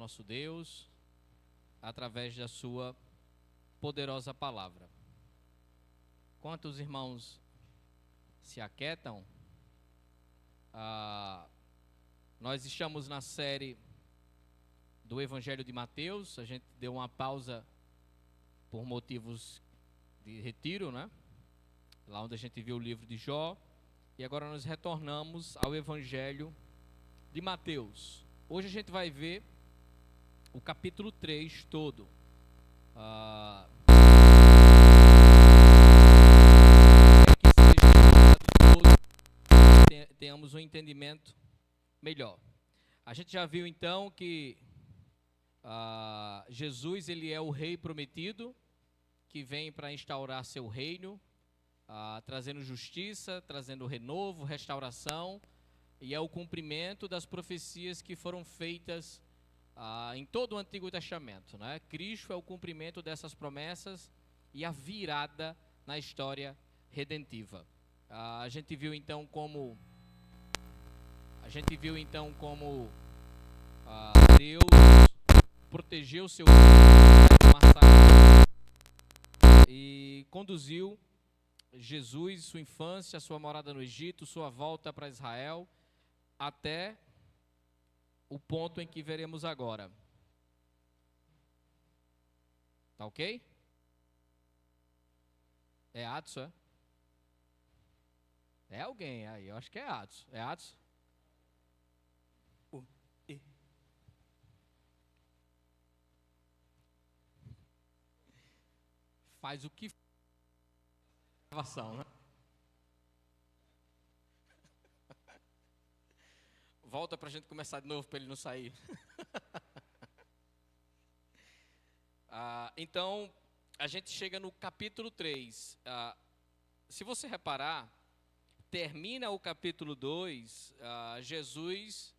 nosso Deus através da sua poderosa palavra. Enquanto os irmãos se aquietam, nós estamos na série do Evangelho de Mateus. A gente deu uma pausa por motivos de retiro, né? Lá onde a gente viu o livro de Jó. E agora nós retornamos ao Evangelho de Mateus. Hoje a gente vai ver o capítulo 3 todo. Tenhamos um entendimento melhor. A gente já viu então que Jesus, ele é o rei prometido, que vem para instaurar seu reino, trazendo justiça, trazendo renovo, restauração, e é o cumprimento das profecias que foram feitas em todo o Antigo Testamento, né? Cristo é o cumprimento dessas promessas e a virada na história redentiva. A gente viu então como Deus protegeu seu massacre e conduziu Jesus, sua infância, sua morada no Egito, sua volta para Israel, até o ponto em que veremos agora. Tá ok? É Atos, é? É alguém aí, eu acho que é Atos. É Atos? Faz o que gravação, né? Volta pra gente começar de novo para ele não sair. Então, a gente chega no capítulo 3. Se você reparar, termina o capítulo 2, Jesus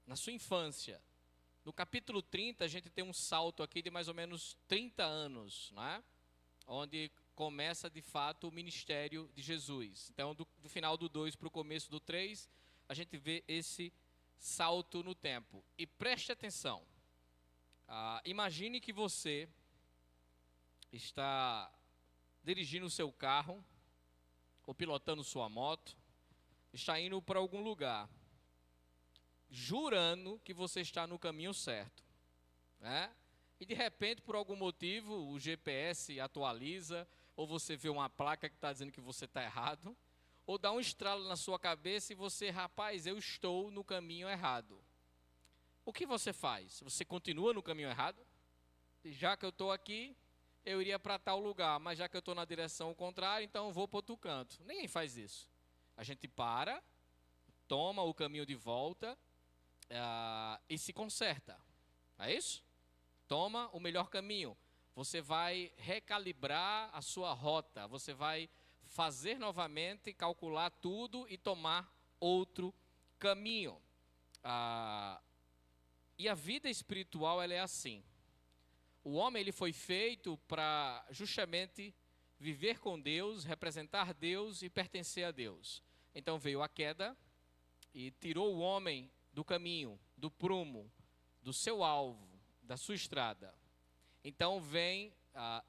na sua infância. No capítulo 30, a gente tem um salto aqui de mais ou menos 30 anos, né? Onde começa de fato o ministério de Jesus. Então, do final do 2 para o começo do 3, a gente vê esse salto no tempo. E preste atenção. Imagine que você está dirigindo o seu carro ou pilotando sua moto, está indo para algum lugar, jurando que você está no caminho certo, né? E de repente, por algum motivo, o GPS atualiza, ou você vê uma placa que está dizendo que você está errado, ou dá um estralo na sua cabeça e você, rapaz, eu estou no caminho errado. O que você faz? Você continua no caminho errado? Já que eu estou aqui, eu iria para tal lugar, mas já que eu estou na direção contrária, então eu vou para outro canto. Ninguém faz isso. A gente para, toma o caminho de volta e se conserta. É isso? Toma o melhor caminho. Você vai recalibrar a sua rota. Você vai fazer novamente, calcular tudo e tomar outro caminho. E a vida espiritual, ela é assim. O homem, ele foi feito para justamente viver com Deus, representar Deus e pertencer a Deus. Então veio a queda e tirou o homem do caminho, do prumo, do seu alvo, da sua estrada. Então vem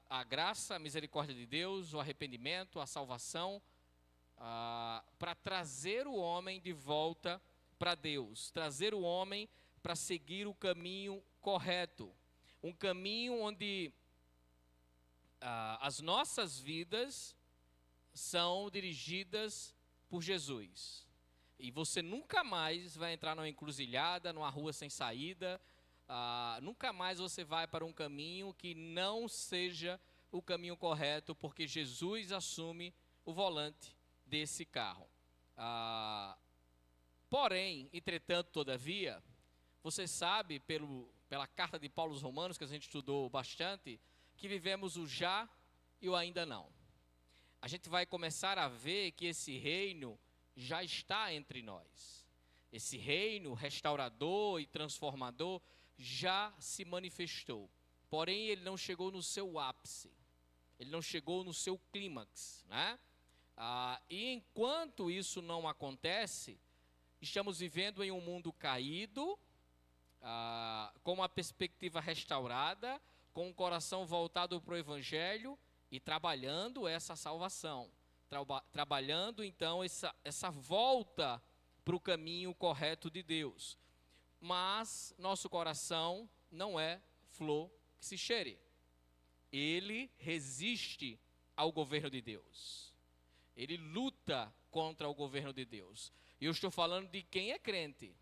a graça, a misericórdia de Deus, o arrependimento, a salvação, para trazer o homem de volta para Deus, trazer o homem para seguir o caminho correto, um caminho onde as nossas vidas são dirigidas por Jesus. E você nunca mais vai entrar numa encruzilhada, numa rua sem saída. Nunca mais você vai para um caminho que não seja o caminho correto, porque Jesus assume o volante desse carro. Porém, entretanto, todavia, você sabe pela carta de Paulo aos Romanos, que a gente estudou bastante, que vivemos o já e o ainda não. A gente vai começar a ver que esse reino já está entre nós. Esse reino restaurador e transformador já se manifestou. Porém, ele não chegou no seu ápice. Ele não chegou no seu clímax, né? E enquanto isso não acontece, estamos vivendo em um mundo caído, com uma perspectiva restaurada, com o coração voltado para o Evangelho e trabalhando essa salvação. Trabalhando, então, essa volta para o caminho correto de Deus. Mas nosso coração não é flor que se cheire. Ele resiste ao governo de Deus. Ele luta contra o governo de Deus. E eu estou falando de quem é crente.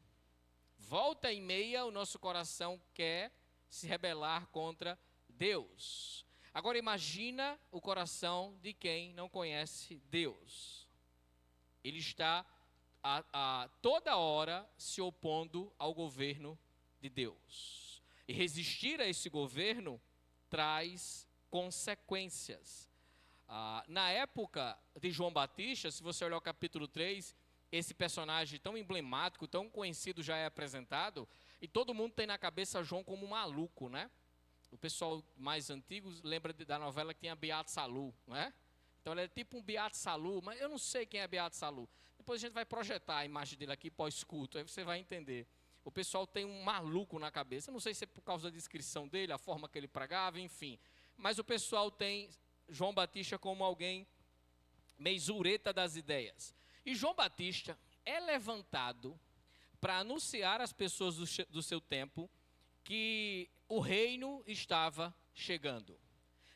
Volta e meia o nosso coração quer se rebelar contra Deus. Agora imagina o coração de quem não conhece Deus. Ele está a toda hora se opondo ao governo de Deus. E resistir a esse governo traz consequências. Na época de João Batista, se você olhar o capítulo 3, esse personagem tão emblemático, tão conhecido já é apresentado, e todo mundo tem na cabeça João como um maluco, né? O pessoal mais antigo lembra da novela que tinha Beato Salu, não é? Então ele é tipo um Beato Salu, mas eu não sei quem é Beato Salu. Depois a gente vai projetar a imagem dele aqui pós-culto, aí você vai entender. O pessoal tem um maluco na cabeça, eu não sei se é por causa da descrição dele, a forma que ele pregava, enfim. Mas o pessoal tem João Batista como alguém meio zureta das ideias. E João Batista é levantado para anunciar às pessoas do seu tempo que o reino estava chegando.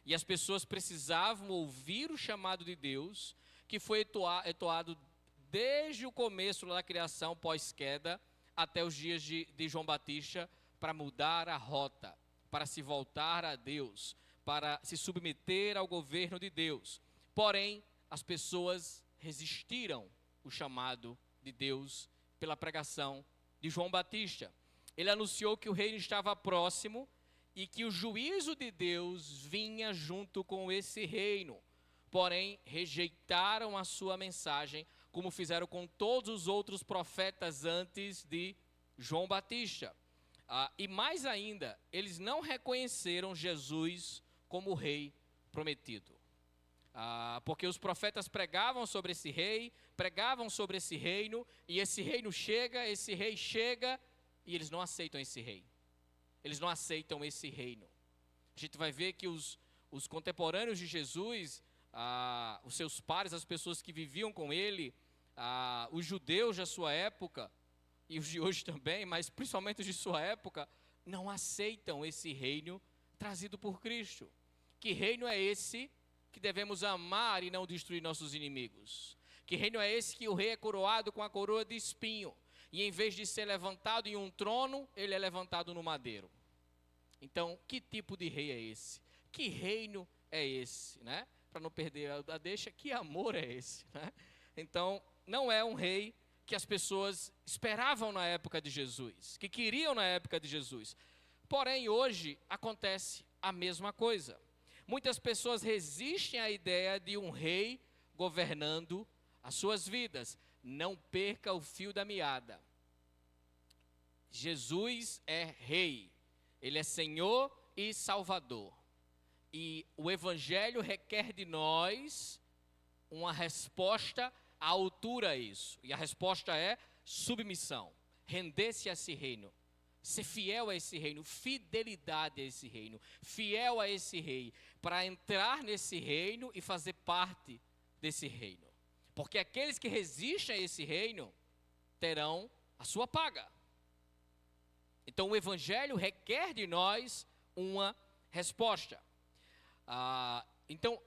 E as pessoas precisavam ouvir o chamado de Deus, que foi ecoado desde o começo da criação pós-queda até os dias de João Batista, para mudar a rota, para se voltar a Deus, para se submeter ao governo de Deus. Porém, as pessoas resistiram o chamado de Deus pela pregação de João Batista. Ele anunciou que o reino estava próximo e que o juízo de Deus vinha junto com esse reino. Porém, rejeitaram a sua mensagem, como fizeram com todos os outros profetas antes de João Batista. E mais ainda, eles não reconheceram Jesus como o rei prometido. Porque os profetas pregavam sobre esse rei, pregavam sobre esse reino, e esse reino chega, esse rei chega, e eles não aceitam esse rei. Eles não aceitam esse reino. A gente vai ver que os contemporâneos de Jesus, os seus pares, as pessoas que viviam com ele, os judeus da sua época, e os de hoje também, mas principalmente os de sua época, não aceitam esse reino trazido por Cristo. Que reino é esse que devemos amar e não destruir nossos inimigos? Que reino é esse que o rei é coroado com a coroa de espinho, e em vez de ser levantado em um trono, ele é levantado no madeiro? Então, que tipo de rei é esse? Que reino é esse, né? Para não perder a deixa, que amor é esse, né? Então, não é um rei que as pessoas esperavam na época de Jesus, que queriam na época de Jesus. Porém, hoje acontece a mesma coisa. Muitas pessoas resistem à ideia de um rei governando as suas vidas. Não perca o fio da meada. Jesus é rei. Ele é Senhor e Salvador. E o Evangelho requer de nós uma resposta à altura a isso. E a resposta é submissão. Render-se a esse reino. Ser fiel a esse reino. Fidelidade a esse reino. Fiel a esse rei. Para entrar nesse reino e fazer parte desse reino. Porque aqueles que resistem a esse reino terão a sua paga. Então o Evangelho requer de nós uma resposta. Então,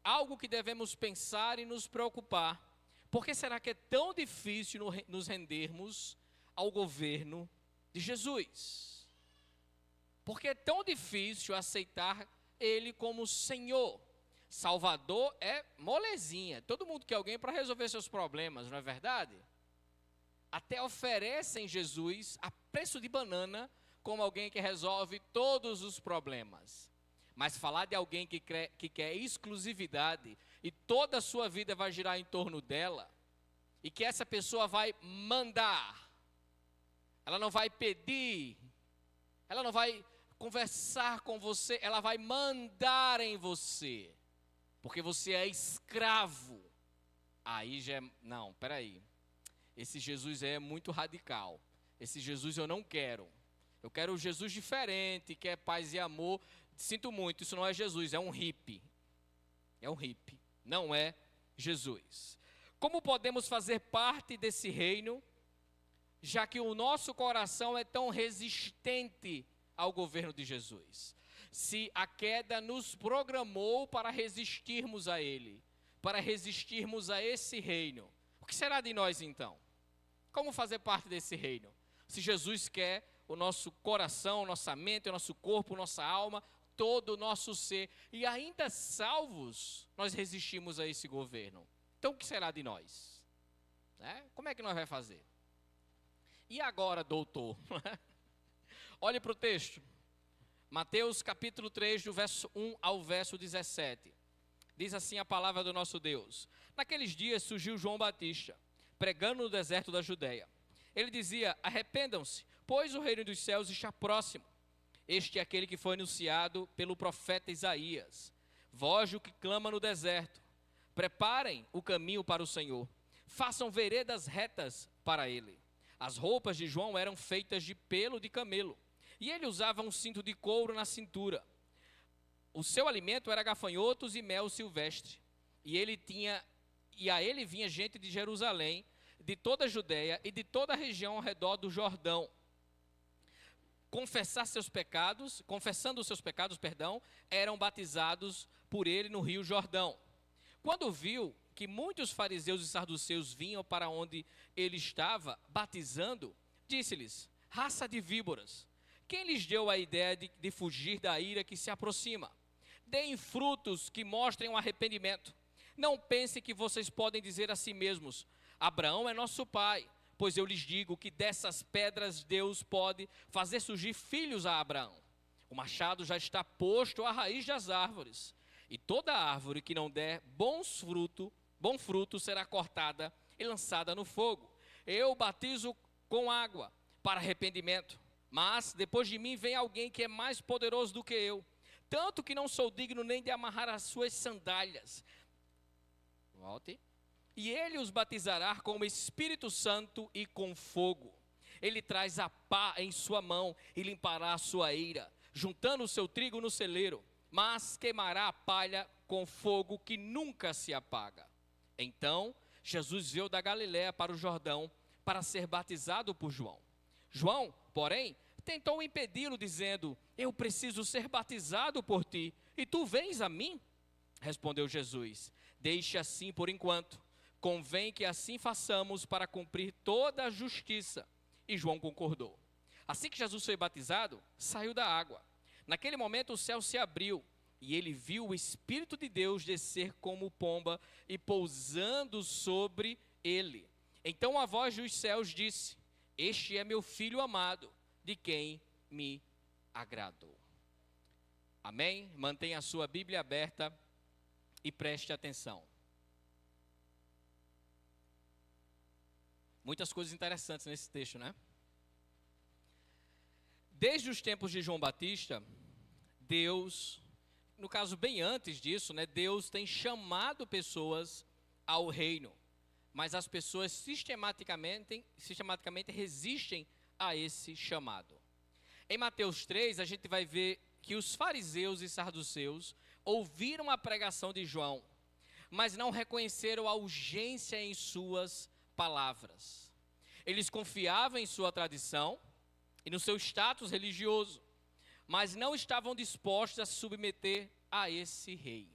algo que devemos pensar e nos preocupar. Por que será que é tão difícil nos rendermos ao governo de Jesus? Por que é tão difícil aceitar Ele como Senhor? Salvador é molezinha. Todo mundo quer alguém para resolver seus problemas, não é verdade? Até oferecem Jesus a preço de banana como alguém que resolve todos os problemas. Mas falar de alguém que quer exclusividade e toda a sua vida vai girar em torno dela, e que essa pessoa vai mandar, ela não vai pedir, ela não vai conversar com você, ela vai mandar em você, porque você é escravo. Aí já é, não, peraí, esse Jesus é muito radical, esse Jesus eu não quero. Eu quero Jesus diferente, que é paz e amor. Sinto muito, isso não é Jesus, é um hippie. É um hippie, não é Jesus. Como podemos fazer parte desse reino, já que o nosso coração é tão resistente ao governo de Jesus? Se a queda nos programou para resistirmos a Ele, para resistirmos a esse reino, o que será de nós então? Como fazer parte desse reino? Se Jesus quer o nosso coração, nossa mente, o nosso corpo, nossa alma, todo o nosso ser, e ainda salvos, nós resistimos a esse governo. Então o que será de nós? Como é que nós vamos fazer? E agora, doutor? Olhe para o texto. Mateus capítulo 3, do verso 1 ao verso 17. Diz assim a palavra do nosso Deus. Naqueles dias surgiu João Batista, pregando no deserto da Judeia. Ele dizia: arrependam-se, pois o reino dos céus está próximo. Este é aquele que foi anunciado pelo profeta Isaías. Voz o que clama no deserto: preparem o caminho para o Senhor, façam veredas retas para ele. As roupas de João eram feitas de pelo de camelo, e ele usava um cinto de couro na cintura. O seu alimento era gafanhotos e mel silvestre. E a ele vinha gente de Jerusalém, de toda a Judeia e de toda a região ao redor do Jordão. Confessando os seus pecados, eram batizados por ele no rio Jordão. Quando viu que muitos fariseus e saduceus vinham para onde ele estava batizando, disse-lhes: raça de víboras, quem lhes deu a ideia de fugir da ira que se aproxima? Deem frutos que mostrem um arrependimento. Não pensem que vocês podem dizer a si mesmos: Abraão é nosso pai. Pois eu lhes digo que dessas pedras Deus pode fazer surgir filhos a Abraão. O machado já está posto à raiz das árvores, e toda árvore que não der bom fruto será cortada e lançada no fogo. Eu batizo com água para arrependimento, mas depois de mim vem alguém que é mais poderoso do que eu, tanto que não sou digno nem de amarrar as suas sandálias. Volte. E ele os batizará com o Espírito Santo e com fogo. Ele traz a pá em sua mão e limpará a sua eira, juntando o seu trigo no celeiro, mas queimará a palha com fogo que nunca se apaga. Então, Jesus veio da Galiléia para o Jordão para ser batizado por João. João, porém, tentou impedi-lo, dizendo: eu preciso ser batizado por ti, e tu vens a mim? Respondeu Jesus: deixe assim por enquanto. Convém que assim façamos para cumprir toda a justiça. E João concordou. Assim que Jesus foi batizado, saiu da água. Naquele momento o céu se abriu, e ele viu o Espírito de Deus descer como pomba e pousando sobre ele. Então a voz dos céus disse: este é meu filho amado, de quem me agrado. Amém? Mantenha a sua Bíblia aberta e preste atenção. Muitas coisas interessantes nesse texto, né? Desde os tempos de João Batista, Deus, no caso bem antes disso, né, Deus tem chamado pessoas ao reino, mas as pessoas sistematicamente resistem a esse chamado. Em Mateus 3, a gente vai ver que os fariseus e saduceus ouviram a pregação de João, mas não reconheceram a urgência em suas palavras. Eles confiavam em sua tradição e no seu status religioso, mas não estavam dispostos a se submeter a esse rei.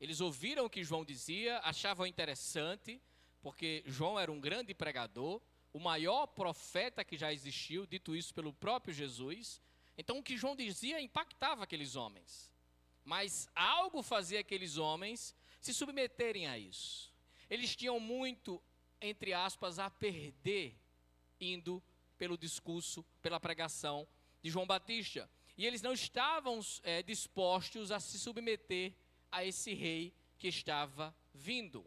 Eles ouviram o que João dizia, achavam interessante, porque João era um grande pregador, o maior profeta que já existiu, dito isso pelo próprio Jesus. Então o que João dizia impactava aqueles homens, mas algo fazia aqueles homens se submeterem a isso. Eles tinham muito, entre aspas, a perder indo pelo discurso, pela pregação de João Batista. E eles não estavam dispostos a se submeter a esse rei que estava vindo.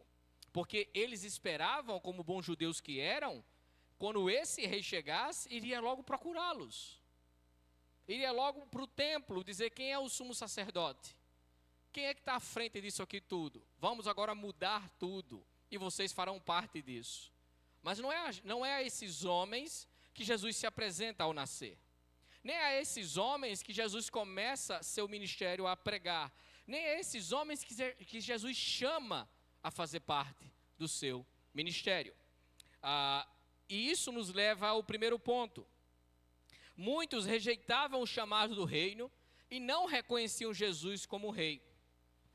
Porque eles esperavam, como bons judeus que eram, quando esse rei chegasse, iria logo procurá-los. Iria logo para o templo dizer: quem é o sumo sacerdote? Quem é que está à frente disso aqui tudo? Vamos agora mudar tudo e vocês farão parte disso. Mas não é a esses homens que Jesus se apresenta ao nascer. nem a esses homens que Jesus começa seu ministério a pregar, nem a esses homens que Jesus chama a fazer parte do seu ministério. E isso nos leva ao primeiro ponto. Muitos rejeitavam o chamado do reino e não reconheciam Jesus como rei.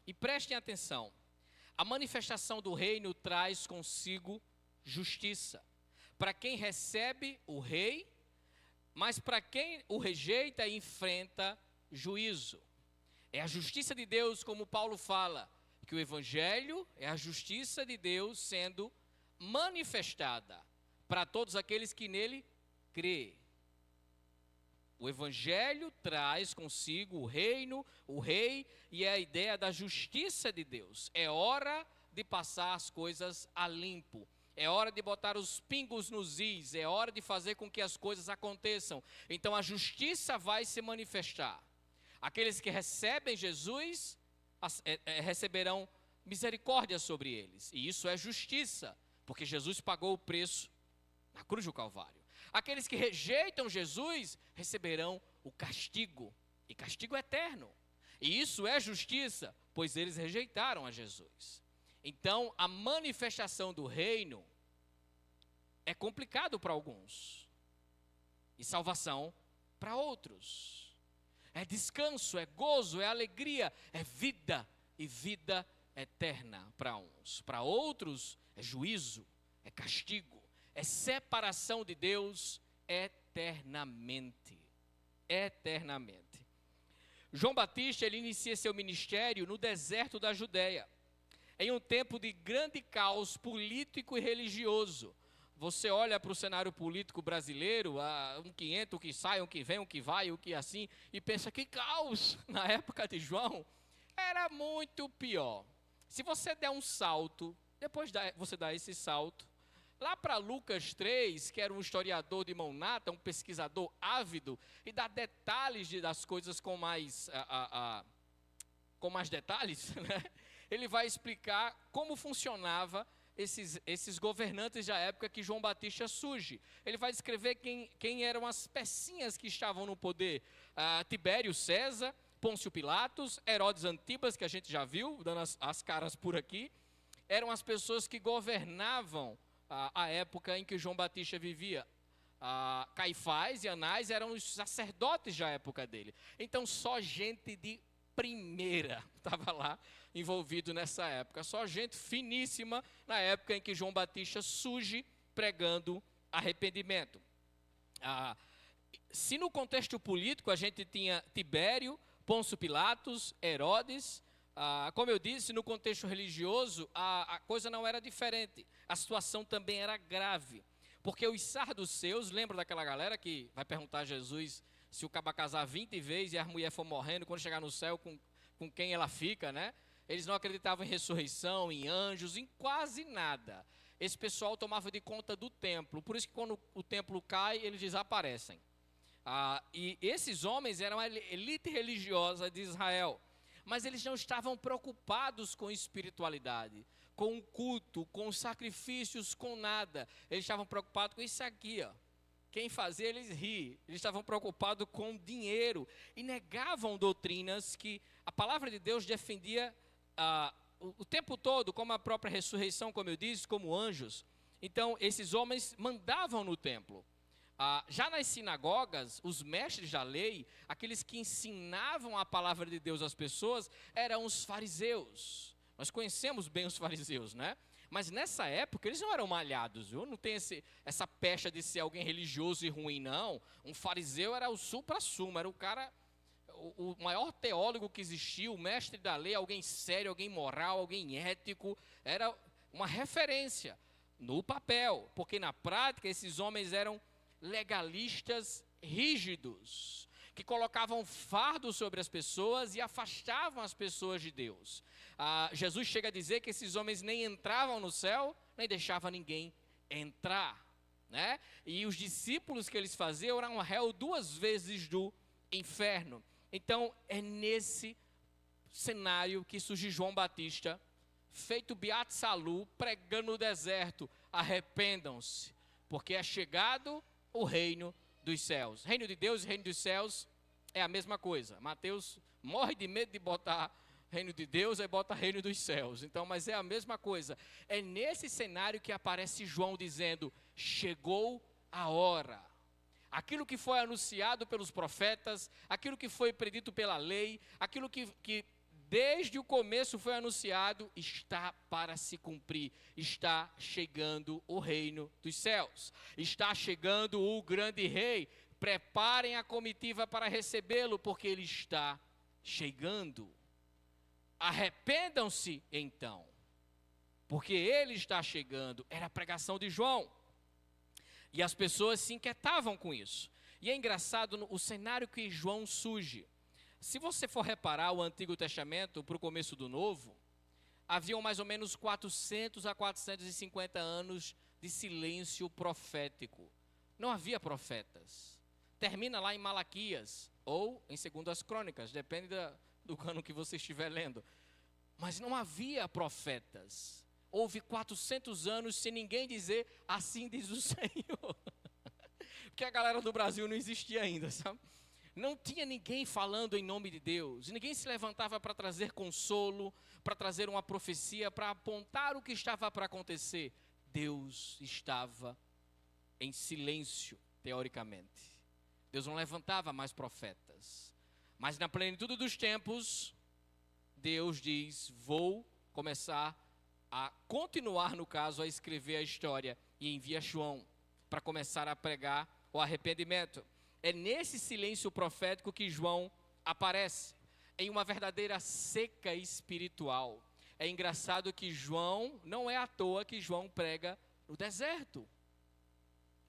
E prestem atenção, a manifestação do reino traz consigo justiça para quem recebe o rei, mas para quem o rejeita enfrenta juízo. É a justiça de Deus, como Paulo fala, que o evangelho é a justiça de Deus sendo manifestada para todos aqueles que nele crê. O evangelho traz consigo o reino, o rei, e é a ideia da justiça de Deus. É hora de passar as coisas a limpo. É hora de botar os pingos nos is. É hora de fazer com que as coisas aconteçam. Então a justiça vai se manifestar. Aqueles que recebem Jesus receberão misericórdia sobre eles. E isso é justiça, porque Jesus pagou o preço na cruz do Calvário. Aqueles que rejeitam Jesus receberão o castigo, e castigo eterno. E isso é justiça, pois eles rejeitaram a Jesus. Então, a manifestação do reino é complicado para alguns, e salvação para outros. É descanso, é gozo, é alegria, é vida, e vida eterna para uns. Para outros, é juízo, é castigo. É separação de Deus eternamente. Eternamente. João Batista, ele inicia seu ministério no deserto da Judéia, em um tempo de grande caos político e religioso. Você olha para o cenário político brasileiro, um que entra, um que sai, um que vem, um que vai, um que assim, e pensa que caos. Na época de João, era muito pior. Se você der um salto, depois você dá esse salto, lá para Lucas 3, que era um historiador de mão nata, um pesquisador ávido, e dá detalhes das coisas com mais detalhes, né? Ele vai explicar como funcionava esses governantes da época que João Batista surge. Ele vai descrever quem eram as pecinhas que estavam no poder. Tibério César, Pôncio Pilatos, Herodes Antipas, que a gente já viu, dando as caras por aqui, eram as pessoas que governavam a época em que João Batista vivia. Caifás e Anás eram os sacerdotes da época dele. Então só gente de primeira estava lá envolvido nessa época. Só gente finíssima na época em que João Batista surge pregando arrependimento. Se no contexto político a gente tinha Tibério, Pôncio Pilatos, Herodes, como eu disse, no contexto religioso, a coisa não era diferente. A situação também era grave. Porque os saduceus, lembra daquela galera que vai perguntar a Jesus se o caba casar 20 vezes e a mulher for morrendo, quando chegar no céu, com quem ela fica, né? Eles não acreditavam em ressurreição, em anjos, em quase nada. Esse pessoal tomava de conta do templo. Por isso que quando o templo cai, eles desaparecem. E esses homens eram a elite religiosa de Israel. Mas eles não estavam preocupados com espiritualidade, com o culto, com os sacrifícios, com nada. Eles estavam preocupados com isso aqui, ó. Quem fazia eles rir. Eles estavam preocupados com dinheiro e negavam doutrinas que a palavra de Deus defendia o tempo todo, como a própria ressurreição, como eu disse, como anjos. Então, esses homens mandavam no templo. Já nas sinagogas, os mestres da lei, aqueles que ensinavam a palavra de Deus às pessoas, eram os fariseus. Nós conhecemos bem os fariseus, né? Mas nessa época, eles não eram malhados, viu? Não tem essa pecha de ser alguém religioso e ruim, não. Um fariseu era o supra-sumo, era o cara, o maior teólogo que existiu, o mestre da lei, alguém sério, alguém moral, alguém ético. Era uma referência no papel, porque na prática esses homens eram legalistas rígidos, que colocavam fardo sobre as pessoas e afastavam as pessoas de Deus. Jesus chega a dizer que esses homens nem entravam no céu, nem deixavam ninguém entrar, né? E os discípulos que eles faziam eram réu 2 vezes do inferno. Então é nesse cenário que surge João Batista, feito Beat Salu, pregando no deserto: arrependam-se, porque é chegado o reino dos céus. Reino de Deus e reino dos céus é a mesma coisa. Mateus morre de medo de botar reino de Deus, aí bota reino dos céus. Então, mas é a mesma coisa. É nesse cenário que aparece João dizendo: chegou a hora. Aquilo que foi anunciado pelos profetas, aquilo que foi predito pela lei, aquilo que desde o começo foi anunciado, está para se cumprir. Está chegando o reino dos céus. Está chegando o grande rei. Preparem a comitiva para recebê-lo, porque ele está chegando. Arrependam-se então, porque ele está chegando. Era a pregação de João. E as pessoas se inquietavam com isso. E é engraçado o cenário que João surge. Se você for reparar o Antigo Testamento para o começo do Novo, haviam mais ou menos 400 a 450 anos de silêncio profético. Não havia profetas. Termina lá em Malaquias ou em 2 Crônicas, depende do ano que você estiver lendo. Mas não havia profetas. Houve 400 anos sem ninguém dizer, assim diz o Senhor. Porque a galera do Brasil não existia ainda, sabe? Não tinha ninguém falando em nome de Deus. Ninguém se levantava para trazer consolo, para trazer uma profecia, para apontar o que estava para acontecer. Deus estava em silêncio, teoricamente. Deus não levantava mais profetas. Mas na plenitude dos tempos, Deus diz: vou começar a continuar, no caso, a escrever a história, e envia João para começar a pregar o arrependimento. É nesse silêncio profético que João aparece, em uma verdadeira seca espiritual. É engraçado que João, não é à toa que João prega no deserto.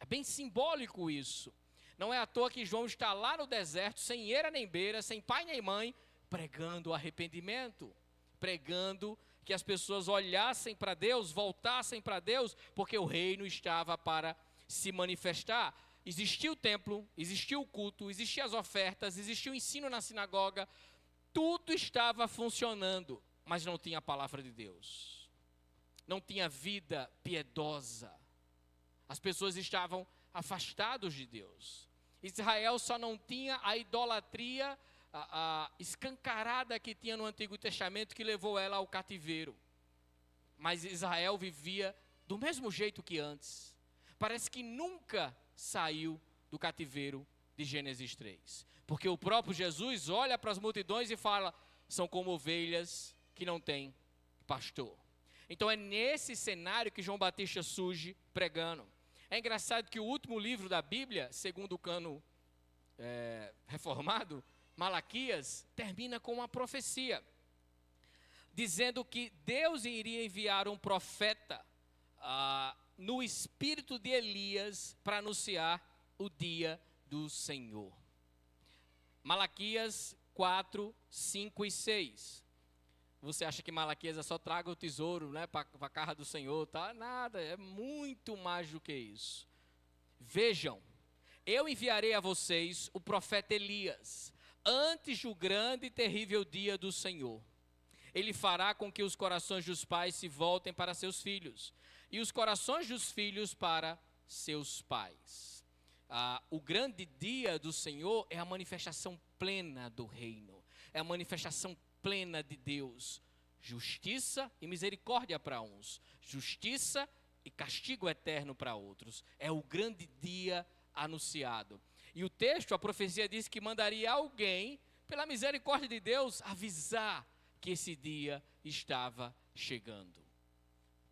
É bem simbólico isso. Não é à toa que João está lá no deserto, sem eira nem beira, sem pai nem mãe, pregando o arrependimento, pregando que as pessoas olhassem para Deus, voltassem para Deus, porque o reino estava para se manifestar. Existia o templo, existia o culto, existiam as ofertas, existia o ensino na sinagoga, tudo estava funcionando, mas não tinha a palavra de Deus, não tinha vida piedosa, as pessoas estavam afastados de Deus. Israel só não tinha a idolatria escancarada que tinha no Antigo Testamento, que levou ela ao cativeiro. Mas Israel vivia do mesmo jeito que antes. Parece que nunca saiu do cativeiro de Gênesis 3. Porque o próprio Jesus olha para as multidões e fala: são como ovelhas que não têm pastor. Então é nesse cenário que João Batista surge pregando. É engraçado que o último livro da Bíblia, segundo o cano reformado, Malaquias, termina com uma profecia, dizendo que Deus iria enviar um profeta no espírito de Elias para anunciar o dia do Senhor. Malaquias 4, 5 e 6. Você acha que Malaquias é só traga o tesouro, né, para a casa do Senhor? Tá? Nada, é muito mais do que isso. Vejam, eu enviarei a vocês o profeta Elias, antes do grande e terrível dia do Senhor. Ele fará com que os corações dos pais se voltem para seus filhos, e os corações dos filhos para seus pais. O grande dia do Senhor é a manifestação plena do reino, é a manifestação plena de Deus. Justiça e misericórdia para uns, justiça e castigo eterno para outros. É o grande dia anunciado. E o texto, a profecia diz que mandaria alguém, pela misericórdia de Deus, avisar que esse dia estava chegando.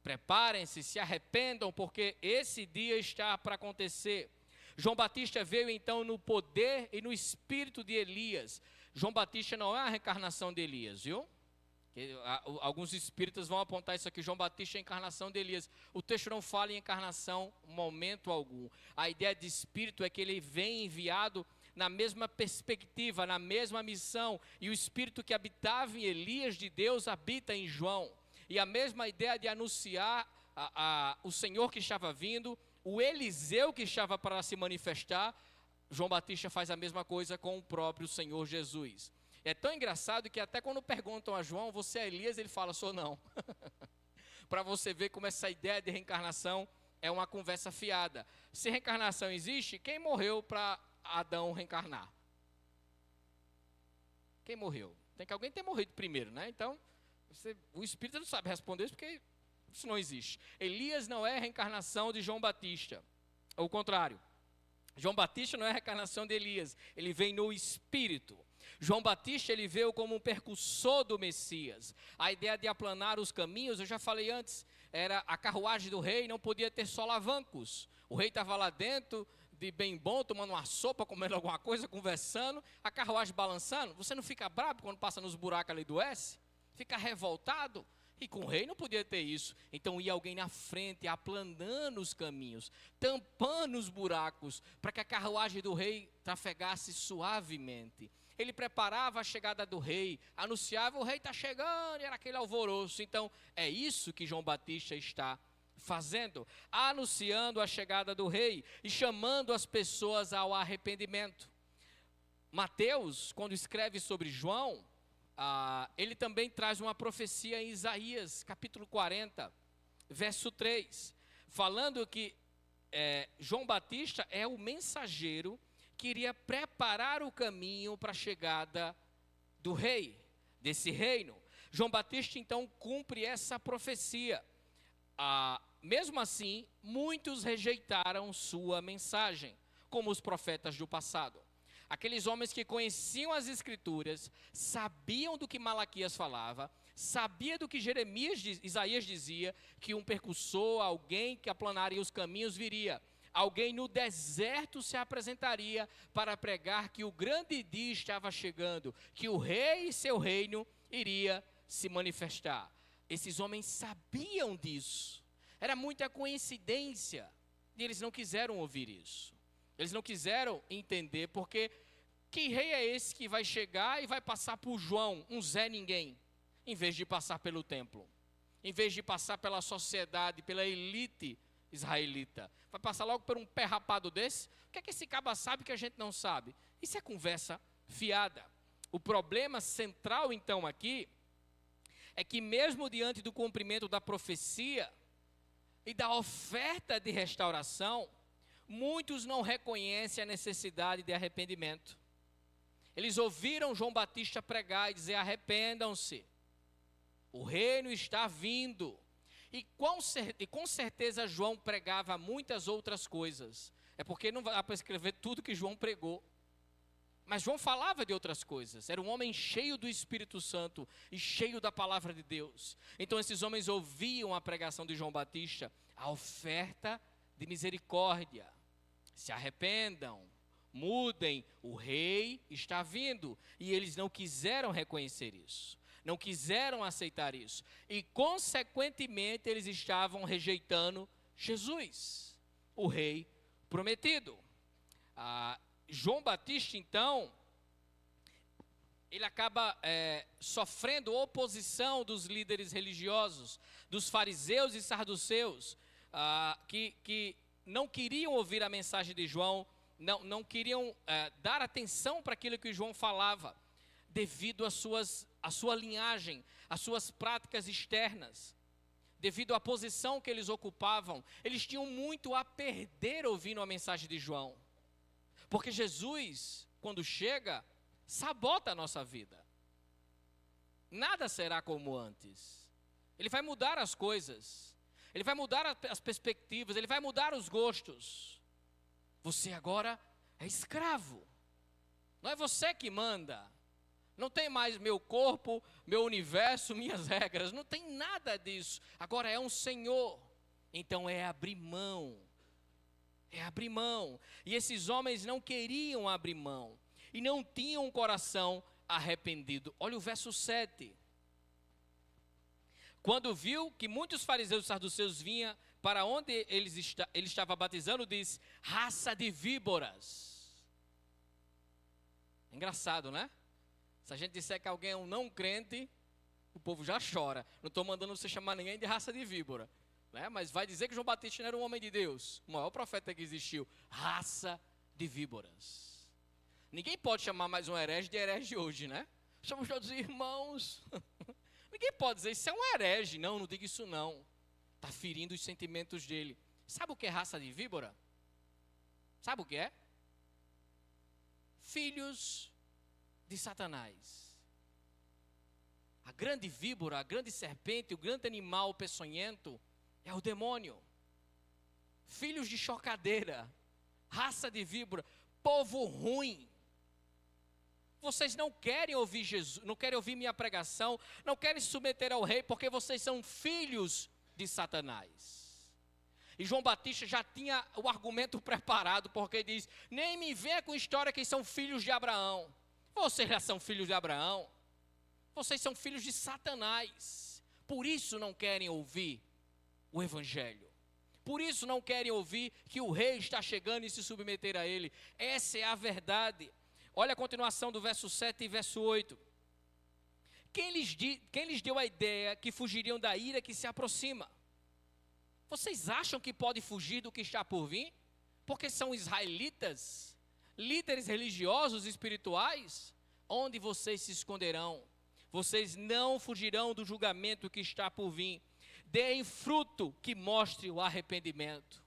Preparem-se, se arrependam, porque esse dia está para acontecer. João Batista veio então no poder e no espírito de Elias. João Batista não é a reencarnação de Elias, viu? Alguns espíritas vão apontar isso aqui: João Batista é a encarnação de Elias. O texto não fala em encarnação momento algum. A ideia de espírito é que ele vem enviado na mesma perspectiva, na mesma missão. E o espírito que habitava em Elias de Deus habita em João. E a mesma ideia de anunciar o Senhor que estava vindo, o Eliseu que estava para se manifestar, João Batista faz a mesma coisa com o próprio Senhor Jesus. É tão engraçado que até quando perguntam a João: você é Elias? Ele fala: sou não. Para você ver como essa ideia de reencarnação é uma conversa fiada. Se reencarnação existe, quem morreu para Adão reencarnar? Quem morreu? Tem que alguém ter morrido primeiro, né? Então, o espírito não sabe responder isso porque isso não existe. Elias não é a reencarnação de João Batista. Ao contrário, João Batista não é a reencarnação de Elias. Ele vem no espírito. João Batista, ele veio como um percussor do Messias. A ideia de aplanar os caminhos, eu já falei antes, era a carruagem do rei, não podia ter solavancos. O rei estava lá dentro, de bem bom, tomando uma sopa, comendo alguma coisa, conversando, a carruagem balançando. Você não fica bravo quando passa nos buracos ali do S? Fica revoltado? E com o rei não podia ter isso. Então ia alguém na frente, aplanando os caminhos, tampando os buracos, para que a carruagem do rei trafegasse suavemente. Ele preparava a chegada do rei, anunciava, o rei está chegando, e era aquele alvoroço. Então, é isso que João Batista está fazendo, anunciando a chegada do rei e chamando as pessoas ao arrependimento. Mateus, quando escreve sobre João, ele também traz uma profecia em Isaías, capítulo 40, verso 3, falando que João Batista é o mensageiro que iria preparar o caminho para a chegada do rei, desse reino. João Batista, então, cumpre essa profecia. Mesmo assim, muitos rejeitaram sua mensagem, como os profetas do passado. Aqueles homens que conheciam as Escrituras, sabiam do que Malaquias falava, sabia do que Isaías dizia, que um percussor, alguém que aplanaria os caminhos viria. Alguém no deserto se apresentaria para pregar que o grande dia estava chegando, que o rei e seu reino iria se manifestar. Esses homens sabiam disso. Era muita coincidência. E eles não quiseram ouvir isso. Eles não quiseram entender, porque que rei é esse que vai chegar e vai passar por João, um Zé Ninguém, em vez de passar pelo templo, em vez de passar pela sociedade, pela elite israelita? Vai passar logo por um pé rapado desse? O que é que esse caba sabe que a gente não sabe? Isso é conversa fiada. O problema central, então, aqui, é que mesmo diante do cumprimento da profecia e da oferta de restauração, muitos não reconhecem a necessidade de arrependimento. Eles ouviram João Batista pregar e dizer: arrependam-se, o reino está vindo. E com certeza João pregava muitas outras coisas. É porque não dá para escrever tudo que João pregou. Mas João falava de outras coisas. Era um homem cheio do Espírito Santo e cheio da palavra de Deus. Então esses homens ouviam a pregação de João Batista, a oferta de misericórdia. Se arrependam, mudem, o rei está vindo. E eles não quiseram reconhecer isso. Não quiseram aceitar isso. E, consequentemente, eles estavam rejeitando Jesus, o rei prometido. João Batista, então, ele acaba sofrendo oposição dos líderes religiosos, dos fariseus e saduceus, que não queriam ouvir a mensagem de João, não queriam dar atenção para aquilo que João falava, devido à sua linhagem, às suas práticas externas, devido à posição que eles ocupavam. Eles tinham muito a perder ouvindo a mensagem de João, porque Jesus, quando chega, sabota a nossa vida. Nada será como antes. Ele vai mudar as coisas, ele vai mudar as perspectivas, ele vai mudar os gostos. Você agora é escravo, não é você que manda. Não tem mais meu corpo, meu universo, minhas regras. Não tem nada disso. Agora é um Senhor. Então é abrir mão. É abrir mão. E esses homens não queriam abrir mão. E não tinham um coração arrependido. Olha o verso 7. Quando viu que muitos fariseus e saduceus vinham para onde ele estava batizando, diz: raça de víboras. Engraçado, né? Se a gente disser que alguém é um não crente, o povo já chora. Não estou mandando você chamar ninguém de raça de víbora, né? Mas vai dizer que João Batista não era um homem de Deus, o maior profeta que existiu. Raça de víboras. Ninguém pode chamar mais um herege de herege hoje, né? Somos todos irmãos. Ninguém pode dizer, isso é um herege. Não diga isso não. Está ferindo os sentimentos dele. Sabe o que é raça de víbora? Sabe o que é? Filhos de Satanás. A grande víbora, a grande serpente, o grande animal peçonhento é o demônio. Filhos de chocadeira, raça de víbora, povo ruim. Vocês não querem ouvir Jesus, não querem ouvir minha pregação, não querem se submeter ao rei, porque vocês são filhos de Satanás. E João Batista já tinha o argumento preparado, porque diz: nem me venha com história que são filhos de Abraão. Vocês já são filhos de Abraão. Vocês são filhos de Satanás. Por isso não querem ouvir o evangelho. Por isso não querem ouvir que o rei está chegando e se submeter a ele. Essa é a verdade. Olha a continuação do verso 7 e verso 8. Quem lhes deu a ideia que fugiriam da ira que se aproxima? Vocês acham que pode fugir do que está por vir? Porque são israelitas, líderes religiosos e espirituais? Onde vocês se esconderão? Vocês não fugirão do julgamento que está por vir. Deem fruto que mostre o arrependimento.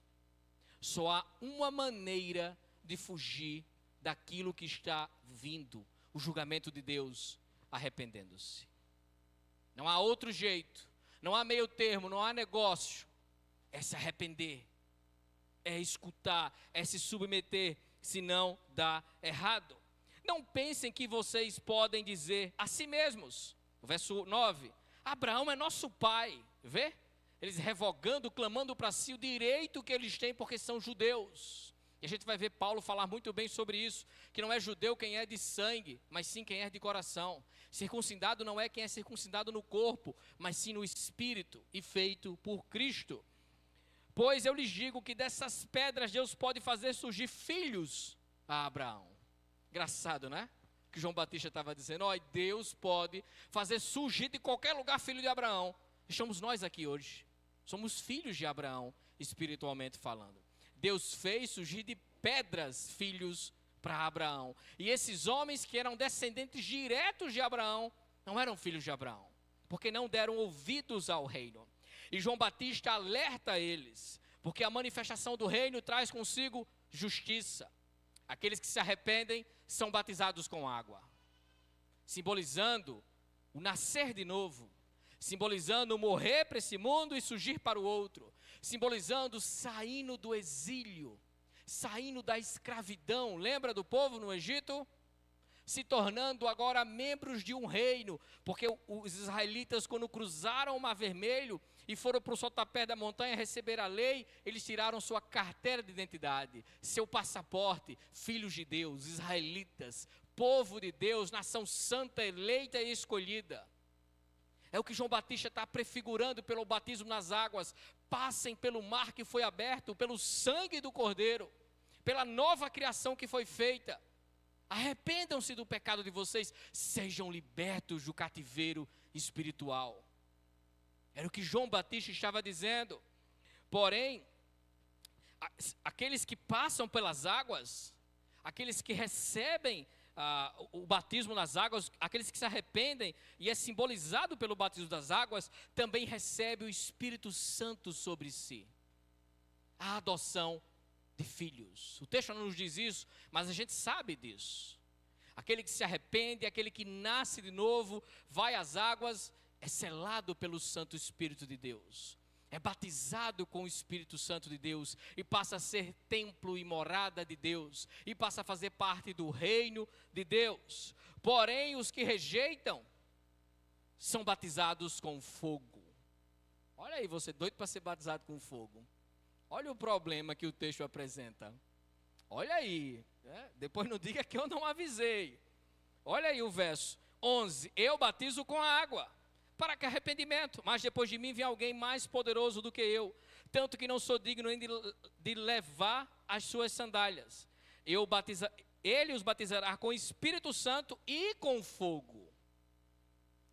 Só há uma maneira de fugir daquilo que está vindo, o julgamento de Deus, arrependendo-se. Não há outro jeito, não há meio termo, não há negócio. É se arrepender, é escutar, é se submeter, senão dá errado. Não pensem que vocês podem dizer a si mesmos, o verso 9, Abraão é nosso pai, vê? Eles revogando, clamando para si o direito que eles têm porque são judeus. E a gente vai ver Paulo falar muito bem sobre isso, que não é judeu quem é de sangue, mas sim quem é de coração. Circuncidado não é quem é circuncidado no corpo, mas sim no espírito e feito por Cristo. Pois eu lhes digo que dessas pedras Deus pode fazer surgir filhos a Abraão. Engraçado, né? Que João Batista estava dizendo, ó, Deus pode fazer surgir de qualquer lugar filho de Abraão. Estamos nós aqui hoje. Somos filhos de Abraão, espiritualmente falando. Deus fez surgir de pedras filhos para Abraão. E esses homens que eram descendentes diretos de Abraão, não eram filhos de Abraão, porque não deram ouvidos ao reino. E João Batista alerta eles, porque a manifestação do reino traz consigo justiça. Aqueles que se arrependem são batizados com água, simbolizando o nascer de novo, simbolizando morrer para esse mundo e surgir para o outro, simbolizando saindo do exílio, saindo da escravidão. Lembra do povo no Egito? Se tornando agora membros de um reino, porque os israelitas, quando cruzaram o Mar Vermelho e foram para o sotapé da montanha receber a lei, eles tiraram sua carteira de identidade, seu passaporte, filhos de Deus, israelitas, povo de Deus, nação santa, eleita e escolhida. É o que João Batista está prefigurando pelo batismo nas águas. Passem pelo mar que foi aberto, pelo sangue do Cordeiro, pela nova criação que foi feita. Arrependam-se do pecado de vocês, sejam libertos do cativeiro espiritual. Era o que João Batista estava dizendo. Porém, aqueles que passam pelas águas, aqueles que recebem o batismo nas águas, aqueles que se arrependem, e é simbolizado pelo batismo das águas, também recebe o Espírito Santo sobre si. A adoção de filhos. O texto não nos diz isso, mas a gente sabe disso. Aquele que se arrepende, aquele que nasce de novo, vai às águas, é selado pelo Santo Espírito de Deus. É batizado com o Espírito Santo de Deus e passa a ser templo e morada de Deus, e passa a fazer parte do reino de Deus. Porém, os que rejeitam são batizados com fogo. Olha aí, você doido para ser batizado com fogo. Olha o problema que o texto apresenta. Olha aí, né? Depois não diga que eu não avisei. Olha aí o verso 11. Eu batizo com a água, para que arrependimento, mas depois de mim vem alguém mais poderoso do que eu, tanto que não sou digno nem de levar as suas sandálias. Ele os batizará com o Espírito Santo e com fogo.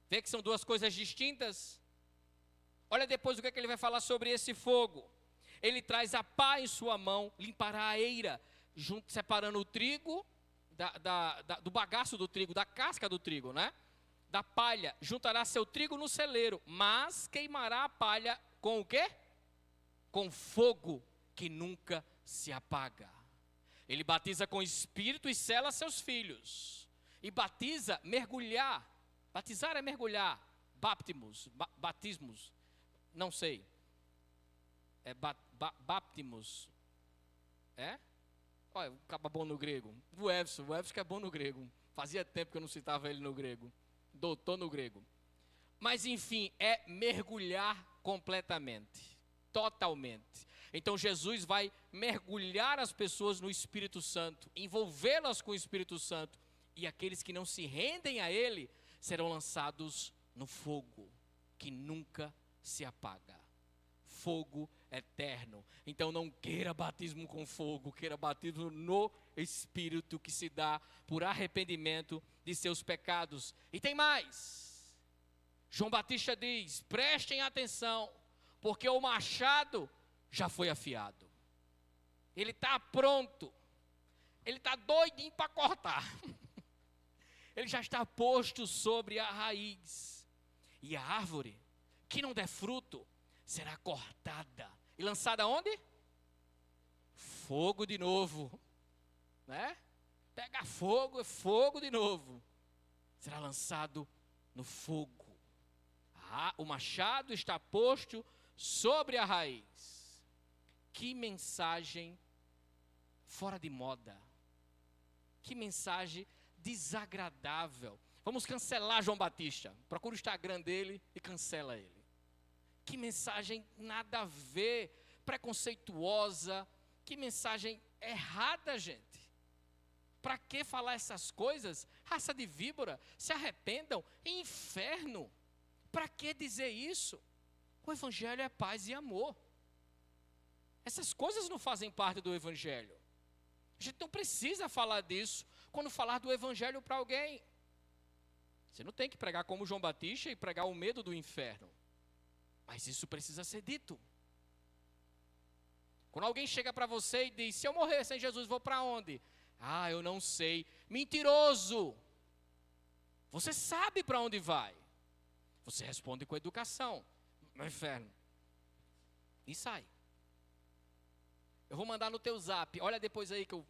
Vê que são duas coisas distintas? Olha depois o que ele vai falar sobre esse fogo. Ele traz a pá em sua mão, limpará a eira, separando o trigo do bagaço do trigo, da casca do trigo, né? Da palha, juntará seu trigo no celeiro, mas queimará a palha com o quê? Com fogo que nunca se apaga. Ele batiza com o Espírito e sela seus filhos. E batiza, mergulhar. Batizar é mergulhar. Batismos. Não sei. É baptimos. É? Olha, acaba bom no grego. O Everson que é bom no grego. Fazia tempo que eu não citava ele no grego. Doutor no grego. Mas enfim, é mergulhar completamente. Totalmente. Então Jesus vai mergulhar as pessoas no Espírito Santo, envolvê-las com o Espírito Santo, e aqueles que não se rendem a Ele serão lançados no fogo, que nunca se apaga. Fogo eterno. Então não queira batismo com fogo, queira batismo no Espírito, que se dá por arrependimento de seus pecados. E tem mais. João Batista diz: prestem atenção, porque o machado já foi afiado. Ele está pronto. Ele está doidinho para cortar. Ele já está posto sobre a raiz. E a árvore que não der fruto será cortada. E lançada onde? Fogo de novo. Né? Pega fogo, é fogo de novo. Será lançado no fogo. O machado está posto sobre a raiz. Que mensagem fora de moda. Que mensagem desagradável. Vamos cancelar João Batista. Procura o Instagram dele e cancela ele. Que mensagem nada a ver, preconceituosa. Que mensagem errada, gente. Para que falar essas coisas? Raça de víbora, se arrependam. Inferno. Para que dizer isso? O Evangelho é paz e amor. Essas coisas não fazem parte do Evangelho. A gente não precisa falar disso quando falar do Evangelho para alguém. Você não tem que pregar como João Batista e pregar o medo do inferno. Mas isso precisa ser dito. Quando alguém chega para você e diz: se eu morrer sem Jesus, vou para onde? Ah, eu não sei. Mentiroso! Você sabe para onde vai. Você responde com educação. No inferno. E sai. Eu vou mandar no teu zap. Olha depois aí que eu...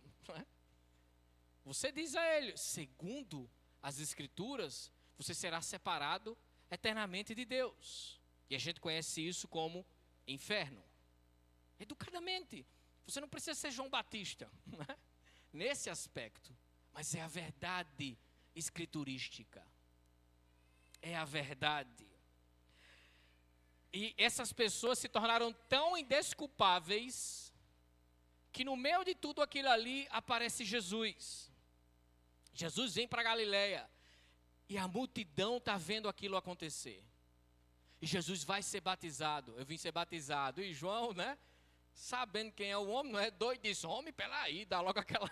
Você diz a ele: segundo as Escrituras, você será separado eternamente de Deus. E a gente conhece isso como inferno. Educadamente. Você não precisa ser João Batista, né? Nesse aspecto. Mas é a verdade escriturística. É a verdade. E essas pessoas se tornaram tão indesculpáveis que no meio de tudo aquilo ali aparece Jesus. Jesus vem para Galileia e a multidão está vendo aquilo acontecer. E Jesus vai ser batizado. Eu vim ser batizado. E João, né? Sabendo quem é o homem, não é doido disso. Homem, peraí, dá logo aquela...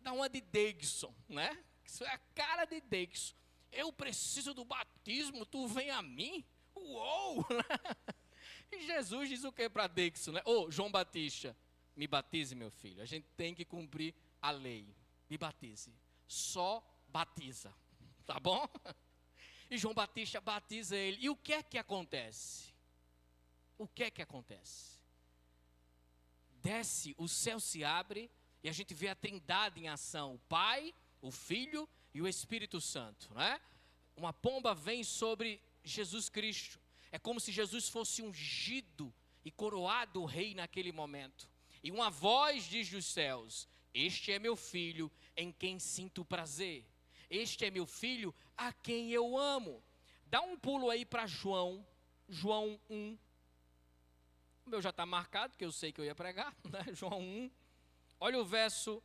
Dá uma de Davidson, né? Isso é a cara de Davidson. Eu preciso do batismo, tu vem a mim? Uou! E Jesus diz o que para Davidson, né? João Batista, me batize, meu filho. A gente tem que cumprir a lei. Me batize. Só batiza. Tá bom? E João Batista batiza ele. E o que é que acontece? O que é que acontece? Desce, o céu se abre e a gente vê a Trindade em ação. O Pai, o Filho e o Espírito Santo, né? Uma pomba vem sobre Jesus Cristo. É como se Jesus fosse ungido e coroado rei naquele momento. E uma voz diz dos céus: este é meu filho em quem sinto prazer. Este é meu filho a quem eu amo. Dá um pulo aí para João 1. O meu já está marcado, que eu sei que eu ia pregar, né? João 1. Olha o verso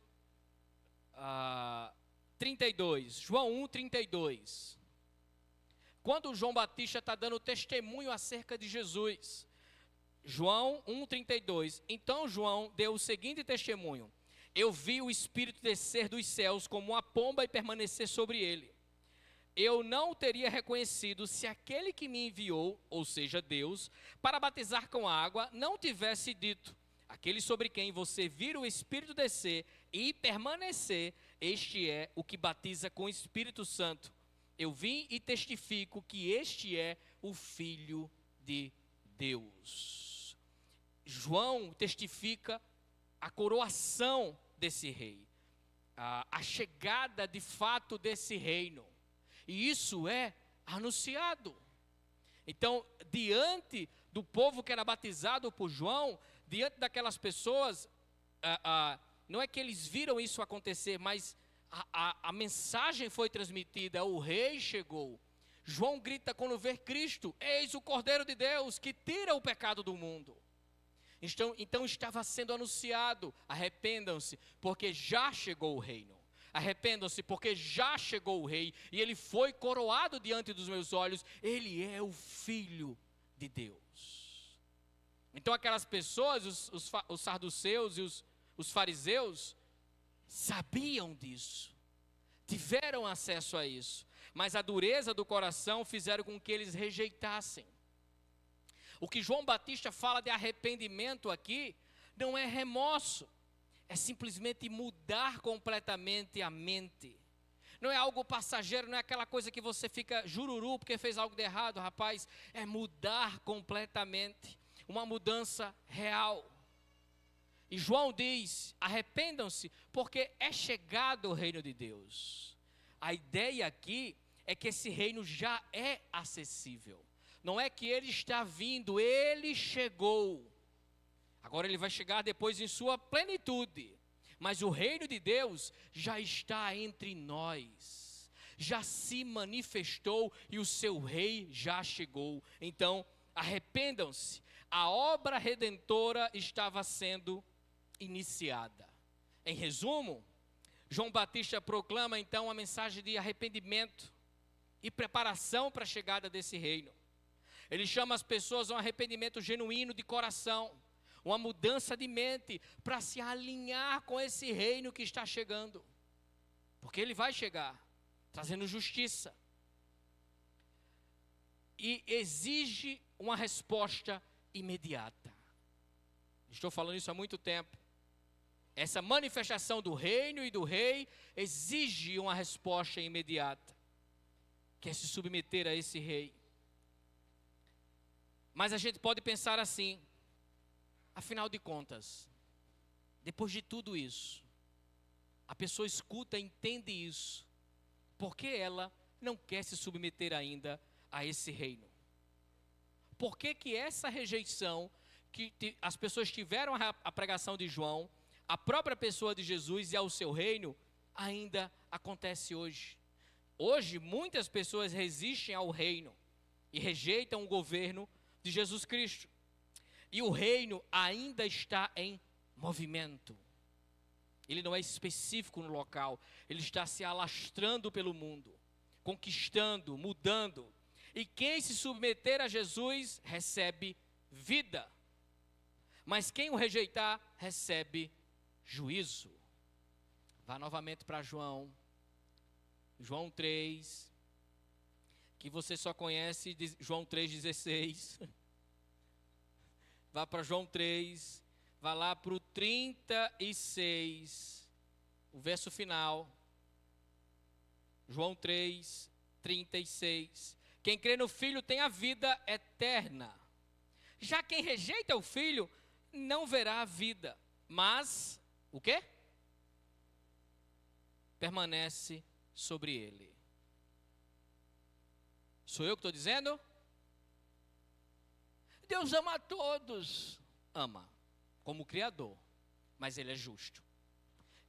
32. João 1, 32. Quando João Batista está dando testemunho acerca de Jesus. João 1, 32. Então João deu o seguinte testemunho: eu vi o Espírito descer dos céus como uma pomba e permanecer sobre ele. Eu não teria reconhecido se aquele que me enviou, ou seja, Deus, para batizar com água, não tivesse dito: aquele sobre quem você vira o Espírito descer e permanecer, este é o que batiza com o Espírito Santo. Eu vim e testifico que este é o Filho de Deus. João testifica a coroação desse rei, a chegada de fato desse reino. E isso é anunciado. Então, diante do povo que era batizado por João, diante daquelas pessoas, não é que eles viram isso acontecer, mas a mensagem foi transmitida, o rei chegou. João grita quando vê Cristo: eis o Cordeiro de Deus que tira o pecado do mundo. Então estava sendo anunciado: arrependam-se, porque já chegou o reino. Arrependam-se, porque já chegou o rei, e ele foi coroado diante dos meus olhos. Ele é o Filho de Deus. Então aquelas pessoas, os saduceus e os fariseus, sabiam disso, tiveram acesso a isso, mas a dureza do coração fizeram com que eles rejeitassem. O que João Batista fala de arrependimento aqui, não é remorso, é simplesmente mudar completamente a mente. Não é algo passageiro, não é aquela coisa que você fica jururu porque fez algo de errado, rapaz. É mudar completamente, uma mudança real. E João diz: arrependam-se, porque é chegado o reino de Deus. A ideia aqui é que esse reino já é acessível. Não é que ele está vindo, ele chegou. Agora ele vai chegar depois em sua plenitude. Mas o reino de Deus já está entre nós. Já se manifestou e o seu rei já chegou. Então, arrependam-se. A obra redentora estava sendo iniciada. Em resumo, João Batista proclama então a mensagem de arrependimento e preparação para a chegada desse reino. Ele chama as pessoas a um arrependimento genuíno de coração, uma mudança de mente para se alinhar com esse reino que está chegando. Porque ele vai chegar, trazendo justiça. E exige uma resposta imediata. Estou falando isso há muito tempo. Essa manifestação do reino e do rei exige uma resposta imediata, que é se submeter a esse rei. Mas a gente pode pensar assim: afinal de contas, depois de tudo isso, a pessoa escuta, entende isso, por que ela não quer se submeter ainda a esse reino? Por que essa rejeição que as pessoas tiveram à pregação de João, a própria pessoa de Jesus e ao seu reino, ainda acontece hoje? Hoje, muitas pessoas resistem ao reino e rejeitam o governo de Jesus Cristo. E o reino ainda está em movimento. Ele não é específico no local, ele está se alastrando pelo mundo, conquistando, mudando. E quem se submeter a Jesus recebe vida, mas quem o rejeitar recebe juízo. Vá novamente para João 3, que você só conhece de João 3,16. Vá para João 3, vá lá para o 36, o verso final. João 3, 36. Quem crê no Filho tem a vida eterna. Já quem rejeita o Filho não verá a vida, mas o quê? Permanece sobre ele. Sou eu que estou dizendo? Deus ama a todos. Ama, como Criador, mas Ele é justo.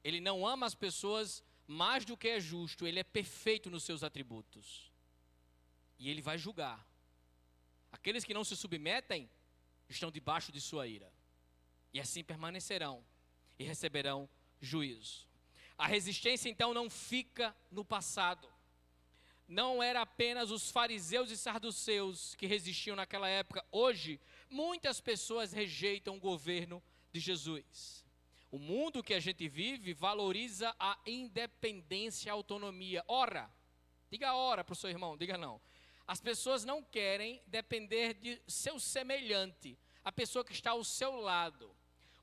Ele não ama as pessoas mais do que é justo, Ele é perfeito nos seus atributos. E Ele vai julgar. Aqueles que não se submetem estão debaixo de sua ira. E assim permanecerão e receberão juízo. A resistência então não fica no passado. Não era apenas os fariseus e saduceus que resistiam naquela época. Hoje, muitas pessoas rejeitam o governo de Jesus. O mundo que a gente vive valoriza a independência e a autonomia. Ora, diga ora para o seu irmão, diga não. As pessoas não querem depender de seu semelhante, a pessoa que está ao seu lado.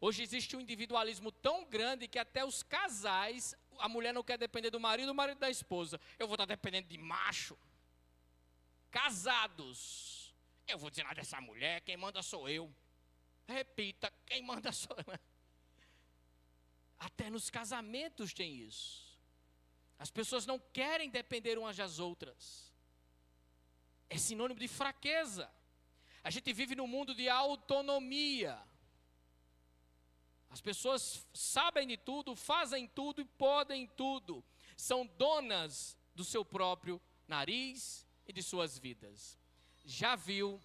Hoje existe um individualismo tão grande que até os casais, a mulher não quer depender do marido, o marido da esposa. Eu vou estar dependendo de macho. Casados, eu vou dizer nada dessa mulher, quem manda sou eu. Repita, quem manda sou eu. Até nos casamentos tem isso. As pessoas não querem depender umas das outras. É sinônimo de fraqueza. A gente vive num mundo de autonomia. As pessoas sabem de tudo, fazem tudo e podem tudo. São donas do seu próprio nariz e de suas vidas. Já viu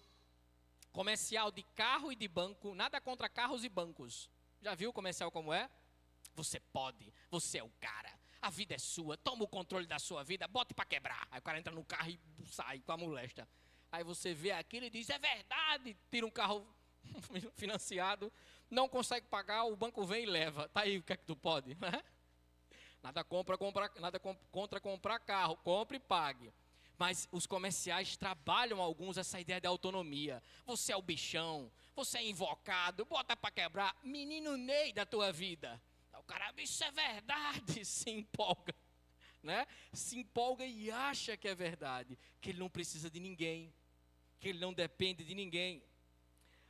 comercial de carro e de banco? Nada contra carros e bancos. Já viu o comercial como é? Você pode, você é o cara. A vida é sua, toma o controle da sua vida, bote para quebrar. Aí o cara entra no carro e sai com a molesta. Aí você vê aquilo e diz, é verdade. Tira um carro financiado, não consegue pagar, o banco vem e leva. Tá aí, o que é que tu pode? Né? Nada contra comprar carro, compre e pague. Mas os comerciais trabalham alguns essa ideia de autonomia. Você é o bichão, você é invocado, bota para quebrar, menino Ney da tua vida. O cara, isso é verdade, se empolga, né? Se empolga e acha que é verdade, que ele não precisa de ninguém, que ele não depende de ninguém.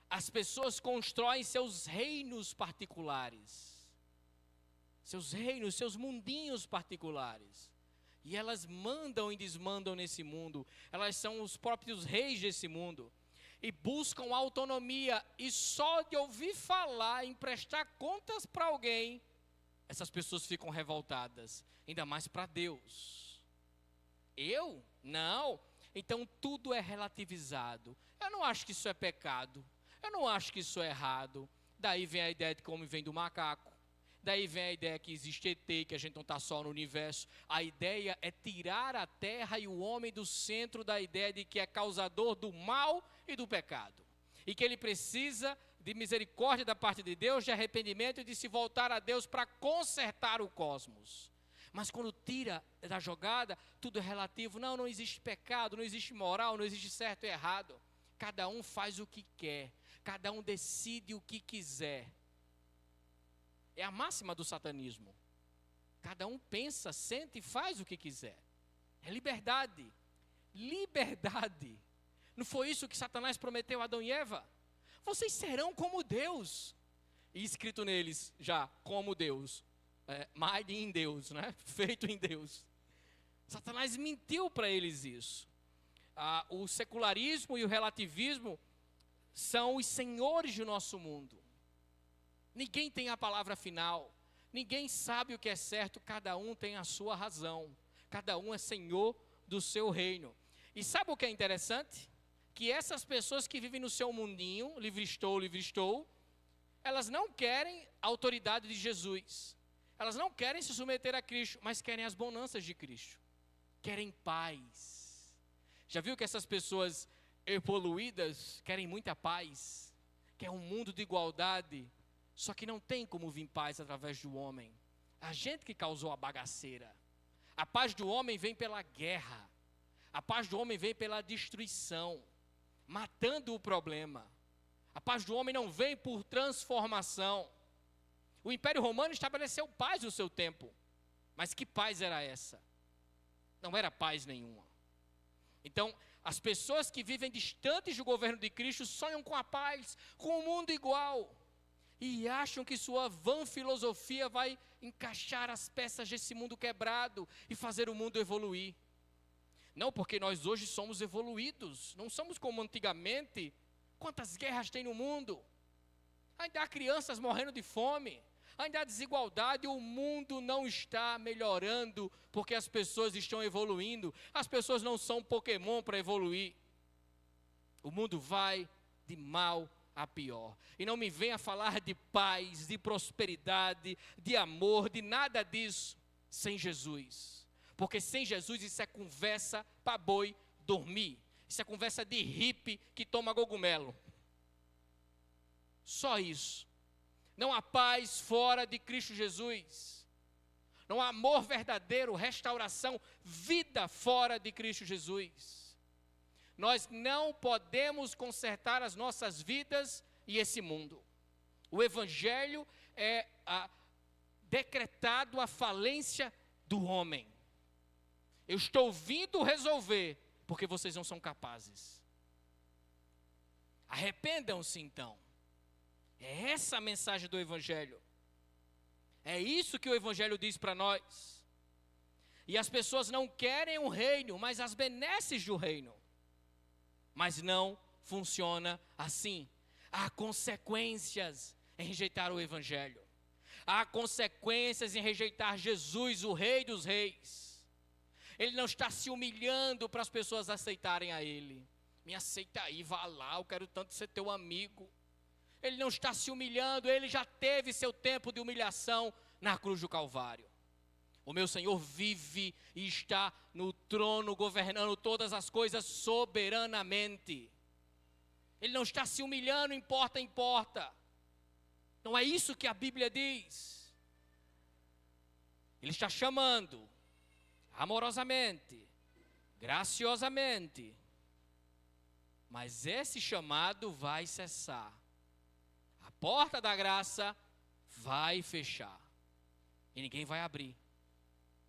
As pessoas constroem seus reinos particulares, seus reinos, seus mundinhos particulares. E elas mandam e desmandam nesse mundo. Elas são os próprios reis desse mundo. E buscam autonomia. E só de ouvir falar em prestar contas para alguém, essas pessoas ficam revoltadas. Ainda mais para Deus. Eu? Não. Então tudo é relativizado. Eu não acho que isso é pecado. Eu não acho que isso é errado. Daí vem a ideia de como vem do macaco. Daí vem a ideia que existe ET, que a gente não está só no universo. A ideia é tirar a terra e o homem do centro da ideia de que é causador do mal e do pecado. E que ele precisa de misericórdia da parte de Deus, de arrependimento e de se voltar a Deus para consertar o cosmos. Mas quando tira da jogada, tudo é relativo. Não, não existe pecado, não existe moral, não existe certo e errado. Cada um faz o que quer. Cada um decide o que quiser. É a máxima do satanismo. Cada um pensa, sente e faz o que quiser. É liberdade. Liberdade. Não foi isso que Satanás prometeu a Adão e Eva? Vocês serão como Deus. E escrito neles já, como Deus. Made em Deus, né? Feito em Deus. Satanás mentiu para eles isso. O secularismo e o relativismo são os senhores do nosso mundo. Ninguém tem a palavra final. Ninguém sabe o que é certo. Cada um tem a sua razão. Cada um é senhor do seu reino. E sabe o que é interessante? Que essas pessoas que vivem no seu mundinho, livre estou, elas não querem a autoridade de Jesus. Elas não querem se submeter a Cristo, mas querem as bonanças de Cristo. Querem paz. Já viu que essas pessoas evoluídas querem muita paz? Querem um mundo de igualdade. Só que não tem como vir paz através do homem. A gente que causou a bagaceira. A paz do homem vem pela guerra. A paz do homem vem pela destruição, matando o problema. A paz do homem não vem por transformação. O Império Romano estabeleceu paz no seu tempo. Mas que paz era essa? Não era paz nenhuma. Então, as pessoas que vivem distantes do governo de Cristo sonham com a paz, com o mundo igual. E acham que sua vã filosofia vai encaixar as peças desse mundo quebrado e fazer o mundo evoluir. Não, porque nós hoje somos evoluídos, não somos como antigamente. Quantas guerras tem no mundo? Ainda há crianças morrendo de fome, ainda há desigualdade, o mundo não está melhorando porque as pessoas estão evoluindo. As pessoas não são Pokémon para evoluir. O mundo vai de mal a pior. E não me venha falar de paz, de prosperidade, de amor, de nada disso sem Jesus. Porque sem Jesus isso é conversa para boi dormir. Isso é conversa de hippie que toma cogumelo. Só isso. Não há paz fora de Cristo Jesus. Não há amor verdadeiro, restauração, vida fora de Cristo Jesus. Nós não podemos consertar as nossas vidas e esse mundo. O Evangelho é decretado a falência do homem. Eu estou vindo resolver, porque vocês não são capazes. Arrependam-se então. É essa a mensagem do Evangelho. É isso que o Evangelho diz para nós. E as pessoas não querem o reino, mas as benesses do reino. Mas não funciona assim. Há consequências em rejeitar o Evangelho. Há consequências em rejeitar Jesus, o Rei dos Reis. Ele não está se humilhando para as pessoas aceitarem a Ele. Me aceita aí, vá lá, eu quero tanto ser teu amigo. Ele não está se humilhando, Ele já teve seu tempo de humilhação na cruz do Calvário. O meu Senhor vive e está no trono, governando todas as coisas soberanamente. Ele não está se humilhando, importa. Não é isso que a Bíblia diz. Ele está chamando, amorosamente, graciosamente. Mas esse chamado vai cessar. A porta da graça vai fechar. E ninguém vai abrir.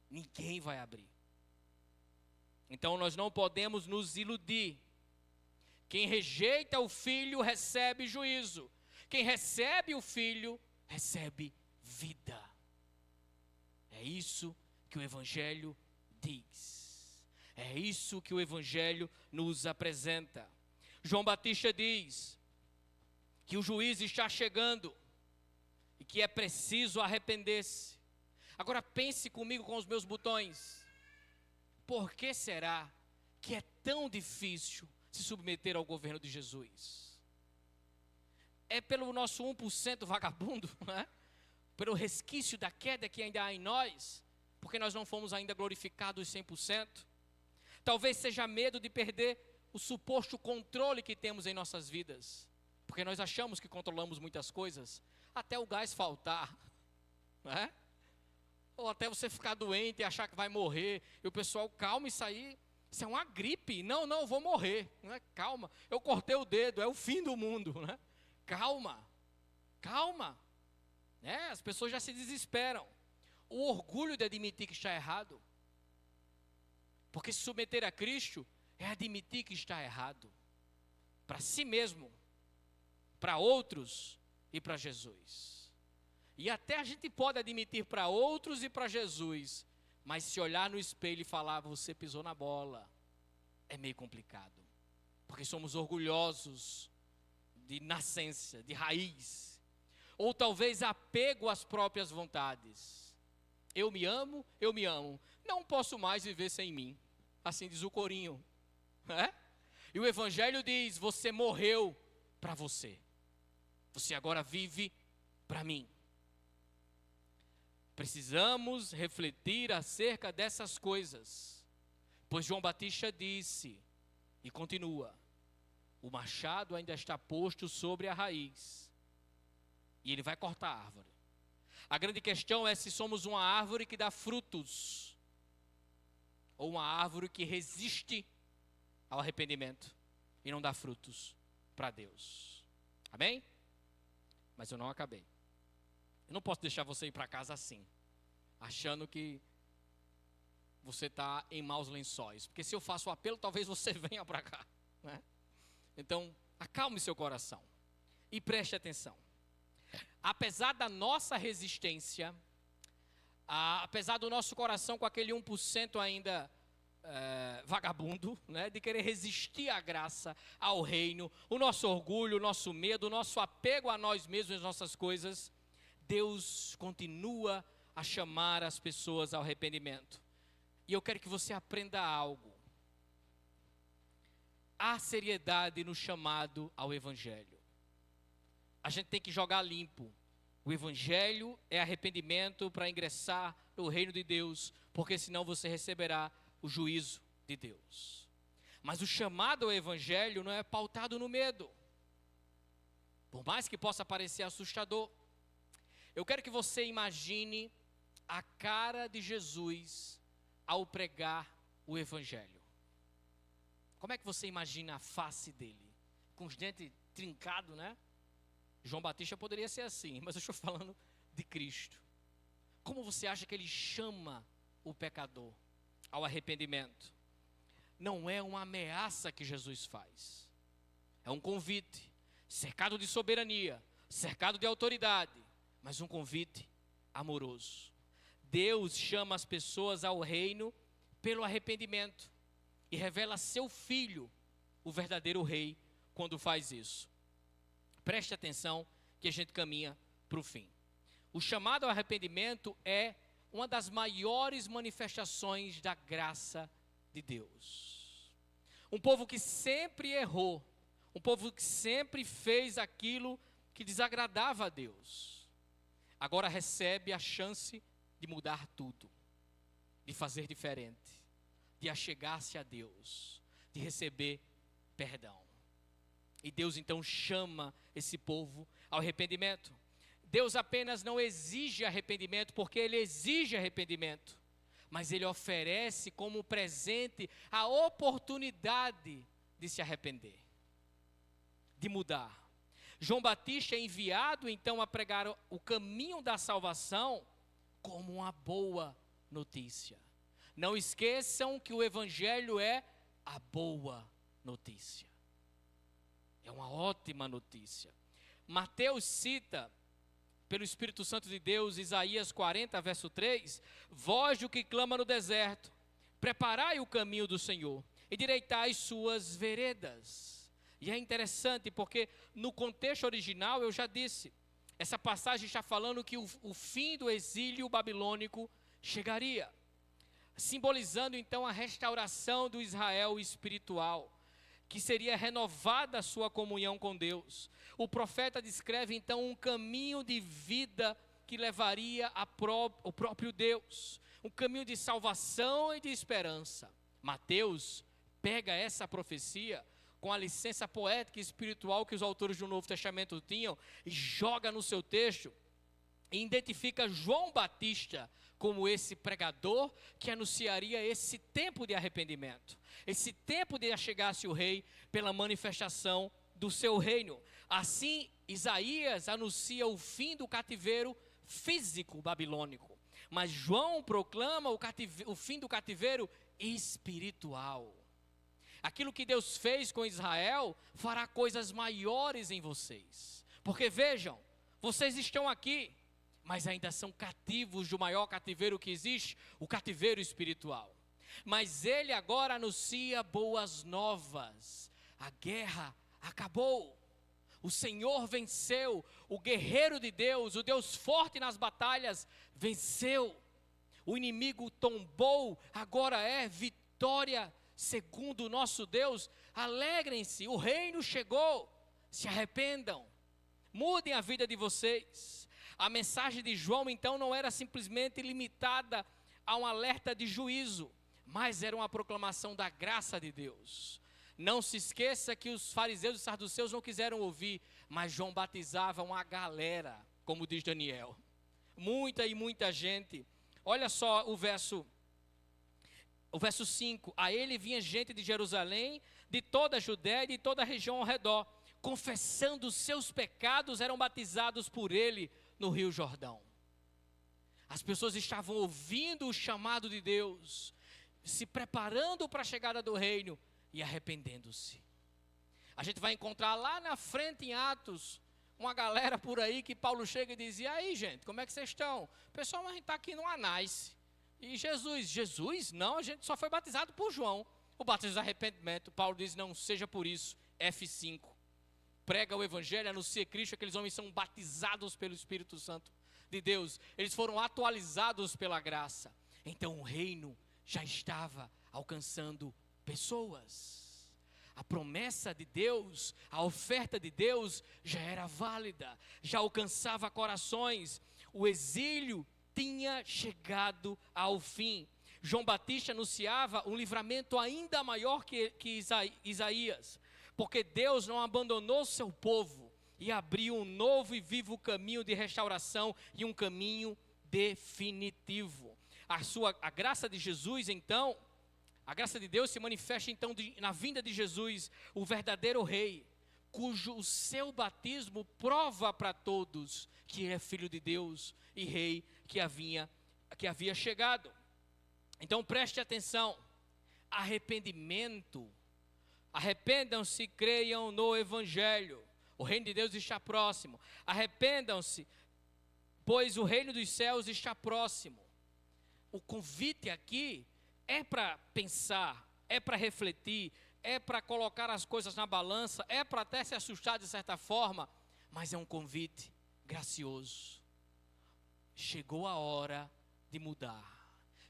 Ninguém vai abrir. Então nós não podemos nos iludir. Quem rejeita o Filho recebe juízo. Quem recebe o Filho recebe vida. É isso que o Evangelho diz. É isso que o Evangelho nos apresenta. João Batista diz que o juiz está chegando e que é preciso arrepender-se. Agora pense comigo com os meus botões. Por que será que é tão difícil se submeter ao governo de Jesus? É pelo nosso 1% vagabundo, né? Pelo resquício da queda que ainda há em nós, porque nós não fomos ainda glorificados 100%. Talvez seja medo de perder o suposto controle que temos em nossas vidas, porque nós achamos que controlamos muitas coisas, até o gás faltar, né? Ou até você ficar doente e achar que vai morrer, e o pessoal, calma, isso é uma gripe, não, eu vou morrer, né? Calma, eu cortei o dedo, é o fim do mundo, né? Calma, né? As pessoas já se desesperam. O orgulho de admitir que está errado, porque se submeter a Cristo é admitir que está errado, para si mesmo, para outros e para Jesus. E até a gente pode admitir para outros e para Jesus, mas se olhar no espelho e falar, você pisou na bola, é meio complicado, porque somos orgulhosos de nascença, de raiz, ou talvez apego às próprias vontades. Eu me amo, não posso mais viver sem mim, assim diz o corinho, né? E o Evangelho diz, você morreu para você agora vive para mim. Precisamos refletir acerca dessas coisas, pois João Batista disse, e continua, o machado ainda está posto sobre a raiz, e ele vai cortar a árvore. A grande questão é se somos uma árvore que dá frutos, ou uma árvore que resiste ao arrependimento, e não dá frutos para Deus. Amém? Mas eu não acabei. Eu não posso deixar você ir para casa assim, achando que você está em maus lençóis. Porque se eu faço o apelo, talvez você venha para cá, né? Então, acalme seu coração e preste atenção. Apesar da nossa resistência, apesar do nosso coração com aquele 1% ainda vagabundo, né, de querer resistir à graça, ao reino, o nosso orgulho, o nosso medo, o nosso apego a nós mesmos, as nossas coisas, Deus continua a chamar as pessoas ao arrependimento. E eu quero que você aprenda algo. Há seriedade no chamado ao Evangelho. A gente tem que jogar limpo. O Evangelho é arrependimento para ingressar no reino de Deus, porque senão você receberá o juízo de Deus. Mas o chamado ao Evangelho não é pautado no medo. Por mais que possa parecer assustador. Eu quero que você imagine a cara de Jesus ao pregar o Evangelho. Como é que você imagina a face dele? Com os dentes trincados, né? João Batista poderia ser assim, mas eu estou falando de Cristo. Como você acha que ele chama o pecador ao arrependimento? Não é uma ameaça que Jesus faz. É um convite, cercado de soberania, cercado de autoridade, mas um convite amoroso. Deus chama as pessoas ao reino pelo arrependimento e revela seu Filho, o verdadeiro rei, quando faz isso. Preste atenção que a gente caminha para o fim. O chamado ao arrependimento é uma das maiores manifestações da graça de Deus. Um povo que sempre errou, um povo que sempre fez aquilo que desagradava a Deus, agora recebe a chance de mudar tudo, de fazer diferente, de achegar-se a Deus, de receber perdão. E Deus então chama esse povo ao arrependimento. Deus apenas não exige arrependimento porque Ele exige arrependimento, mas Ele oferece como presente a oportunidade de se arrepender, de mudar. João Batista é enviado então a pregar o caminho da salvação como uma boa notícia. Não esqueçam que o Evangelho é a boa notícia. É uma ótima notícia. Mateus cita, pelo Espírito Santo de Deus, Isaías 40, verso 3, voz do que clama no deserto, preparai o caminho do Senhor, e direitai suas veredas. E é interessante porque no contexto original, eu já disse, essa passagem está falando que o fim do exílio babilônico chegaria, simbolizando então a restauração do Israel espiritual, que seria renovada a sua comunhão com Deus. O profeta descreve então um caminho de vida que levaria o próprio Deus, um caminho de salvação e de esperança. Mateus pega essa profecia com a licença poética e espiritual que os autores do Novo Testamento tinham e joga no seu texto e identifica João Batista como esse pregador que anunciaria esse tempo de arrependimento, esse tempo de achegar-se o rei pela manifestação do seu reino. Assim, Isaías anuncia o fim do cativeiro físico babilônico, mas João proclama o fim do cativeiro espiritual. Aquilo que Deus fez com Israel fará coisas maiores em vocês, porque vejam, vocês estão aqui, mas ainda são cativos do maior cativeiro que existe, o cativeiro espiritual. Mas ele agora anuncia boas novas. A guerra acabou. O Senhor venceu. O guerreiro de Deus, o Deus forte nas batalhas, venceu. O inimigo tombou, agora é vitória segundo o nosso Deus. Alegrem-se, o reino chegou. Se arrependam. Mudem a vida de vocês. A mensagem de João, então, não era simplesmente limitada a um alerta de juízo, mas era uma proclamação da graça de Deus. Não se esqueça que os fariseus e saduceus não quiseram ouvir, mas João batizava uma galera, como diz Daniel. Muita e muita gente. Olha só o verso 5. A ele vinha gente de Jerusalém, de toda a Judéia e de toda a região ao redor, confessando os seus pecados, eram batizados por ele no Rio Jordão. As pessoas estavam ouvindo o chamado de Deus, se preparando para a chegada do reino e arrependendo-se. A gente vai encontrar lá na frente em Atos, uma galera por aí que Paulo chega e diz, e aí gente, como é que vocês estão? Pessoal, a gente está aqui no Anais. E Jesus? Não, a gente só foi batizado por João. O batismo de arrependimento. Paulo diz, não seja por isso. F5. Prega o Evangelho, anuncia Cristo, aqueles homens são batizados pelo Espírito Santo de Deus. Eles foram atualizados pela graça. Então o reino já estava alcançando pessoas. A promessa de Deus, a oferta de Deus já era válida, já alcançava corações. O exílio tinha chegado ao fim. João Batista anunciava um livramento ainda maior que Isaías. Porque Deus não abandonou seu povo e abriu um novo e vivo caminho de restauração e um caminho definitivo. A graça de Jesus, então, a graça de Deus se manifesta então na vinda de Jesus, o verdadeiro rei, o seu batismo prova para todos que é filho de Deus e rei que havia chegado. Então preste atenção, arrependimento. Arrependam-se e creiam no Evangelho. O reino de Deus está próximo. Arrependam-se, pois o reino dos céus está próximo. O convite aqui é para pensar, é para refletir, é para colocar as coisas na balança, é para até se assustar de certa forma, mas é um convite gracioso. Chegou a hora de mudar.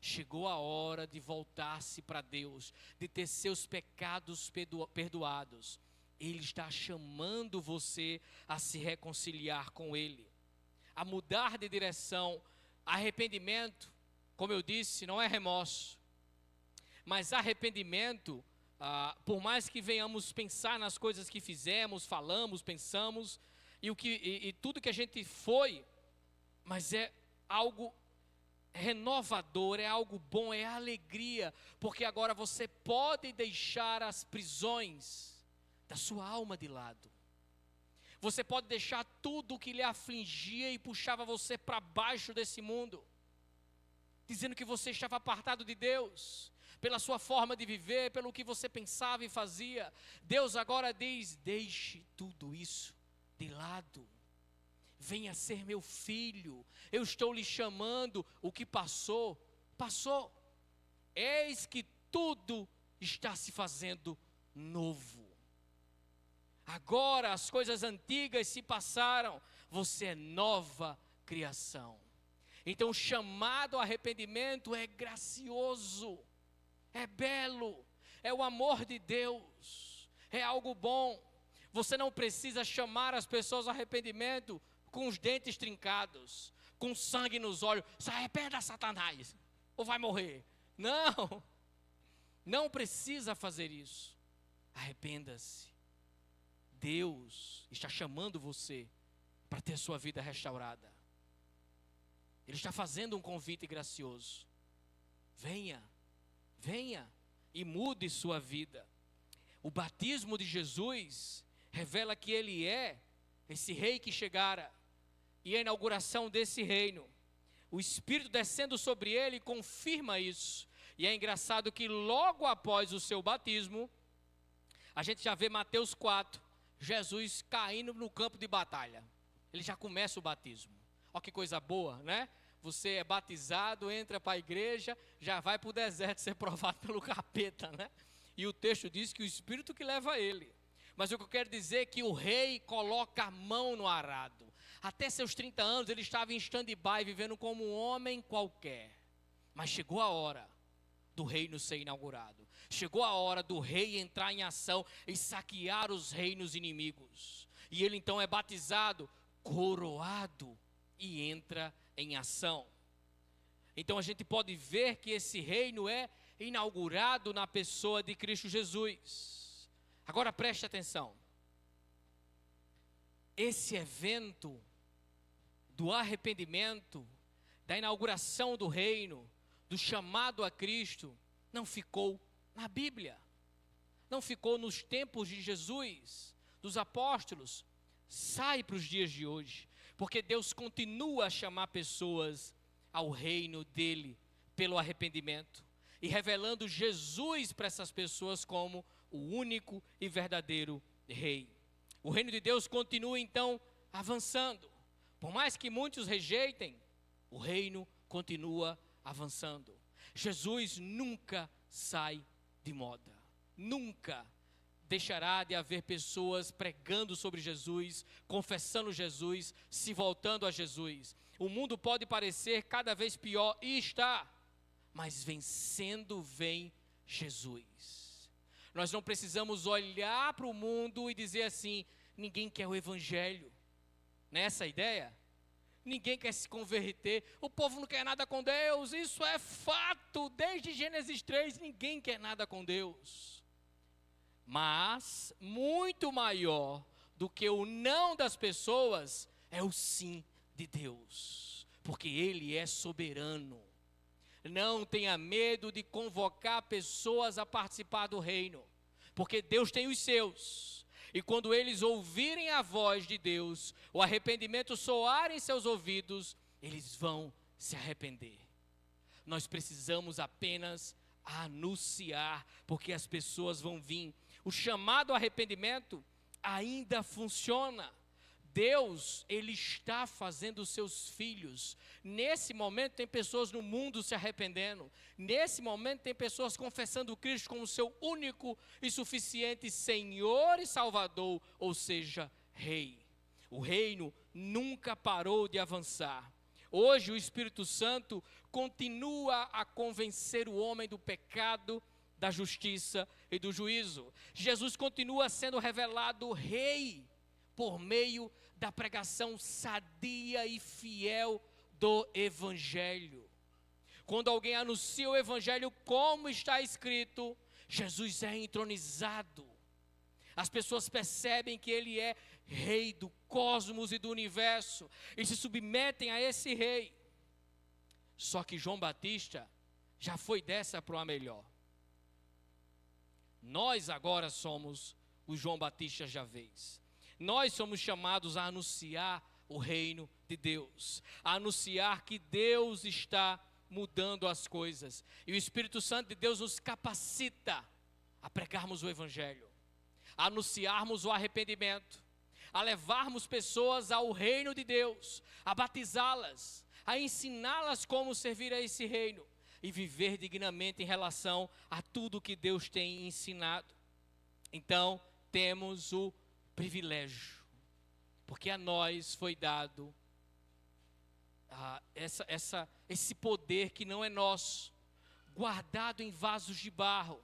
Chegou a hora de voltar-se para Deus, de ter seus pecados perdoados. Ele está chamando você a se reconciliar com Ele, a mudar de direção. Arrependimento, como eu disse, não é remorso, mas arrependimento, por mais que venhamos pensar nas coisas que fizemos, falamos, pensamos, e tudo que a gente foi, mas é algo renovador, é algo bom, é alegria, porque agora você pode deixar as prisões da sua alma de lado. Você pode deixar tudo o que lhe afligia e puxava você para baixo desse mundo, dizendo que você estava apartado de Deus, pela sua forma de viver, pelo que você pensava e fazia. Deus agora diz: deixe tudo isso de lado. Venha ser meu filho, eu estou lhe chamando. O que passou, passou. Eis que tudo está se fazendo novo. Agora as coisas antigas se passaram, você é nova criação. Então o chamado ao arrependimento é gracioso, é belo, é o amor de Deus, é algo bom. Você não precisa chamar as pessoas ao arrependimento com os dentes trincados, com sangue nos olhos. Se arrependa, Satanás, ou vai morrer. Não, não precisa fazer isso. Arrependa-se. Deus está chamando você para ter sua vida restaurada. Ele está fazendo um convite gracioso. Venha, venha e mude sua vida. O batismo de Jesus revela que Ele é esse rei que chegara, e a inauguração desse reino. O Espírito descendo sobre ele confirma isso. E é engraçado que logo após o seu batismo, a gente já vê Mateus 4, Jesus caindo no campo de batalha. Ele já começa o batismo. Olha que coisa boa, né? Você é batizado, entra para a igreja, já vai para o deserto ser provado pelo capeta, né? E o texto diz que o Espírito que leva ele. Mas o que eu quero dizer é que o rei coloca a mão no arado. Até seus 30 anos ele estava em stand-by, vivendo como um homem qualquer. Mas chegou a hora do reino ser inaugurado. Chegou a hora do rei entrar em ação e saquear os reinos inimigos. E ele então é batizado, coroado e entra em ação. Então a gente pode ver que esse reino é inaugurado na pessoa de Cristo Jesus. Agora preste atenção. Esse evento do arrependimento, da inauguração do reino, do chamado a Cristo, não ficou na Bíblia, não ficou nos tempos de Jesus, dos apóstolos, sai para os dias de hoje, porque Deus continua a chamar pessoas ao reino dele pelo arrependimento, e revelando Jesus para essas pessoas como o único e verdadeiro rei. O reino de Deus continua então avançando. Por mais que muitos rejeitem, o reino continua avançando. Jesus nunca sai de moda. Nunca deixará de haver pessoas pregando sobre Jesus, confessando Jesus, se voltando a Jesus. O mundo pode parecer cada vez pior, e está, mas vencendo vem Jesus. Nós não precisamos olhar para o mundo e dizer assim: ninguém quer o evangelho. Nessa ideia, ninguém quer se converter, o povo não quer nada com Deus, isso é fato, desde Gênesis 3, ninguém quer nada com Deus. Mas, muito maior do que o não das pessoas, é o sim de Deus, porque Ele é soberano. Não tenha medo de convocar pessoas a participar do reino, porque Deus tem os seus. E quando eles ouvirem a voz de Deus, o arrependimento soar em seus ouvidos, eles vão se arrepender. Nós precisamos apenas anunciar, porque as pessoas vão vir. O chamado arrependimento ainda funciona. Deus, Ele está fazendo os seus filhos. Nesse momento tem pessoas no mundo se arrependendo. Nesse momento tem pessoas confessando Cristo como seu único e suficiente Senhor e Salvador, ou seja, Rei. O reino nunca parou de avançar. Hoje o Espírito Santo continua a convencer o homem do pecado, da justiça e do juízo. Jesus continua sendo revelado Rei por meio da pregação sadia e fiel do Evangelho. Quando alguém anuncia o Evangelho como está escrito, Jesus é entronizado. As pessoas percebem que Ele é Rei do cosmos e do universo e se submetem a esse Rei. Só que João Batista já foi dessa para uma melhor. Nós agora somos o João Batista já vez. Nós somos chamados a anunciar o reino de Deus, a anunciar que Deus está mudando as coisas. E o Espírito Santo de Deus nos capacita a pregarmos o Evangelho, a anunciarmos o arrependimento, a levarmos pessoas ao reino de Deus, a batizá-las, a ensiná-las como servir a esse reino e viver dignamente em relação a tudo que Deus tem ensinado. Então, temos o privilégio, porque a nós foi dado esse poder que não é nosso, guardado em vasos de barro,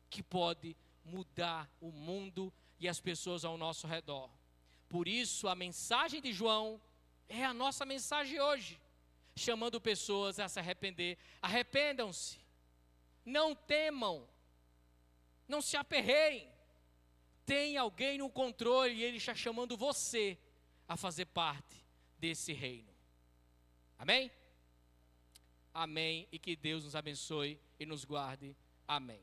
que pode mudar o mundo e as pessoas ao nosso redor. Por isso, a mensagem de João é a nossa mensagem hoje, chamando pessoas a se arrepender. Arrependam-se, não temam, não se aperreiem. Tem alguém no controle e Ele está chamando você a fazer parte desse reino. Amém? Amém, e que Deus nos abençoe e nos guarde. Amém.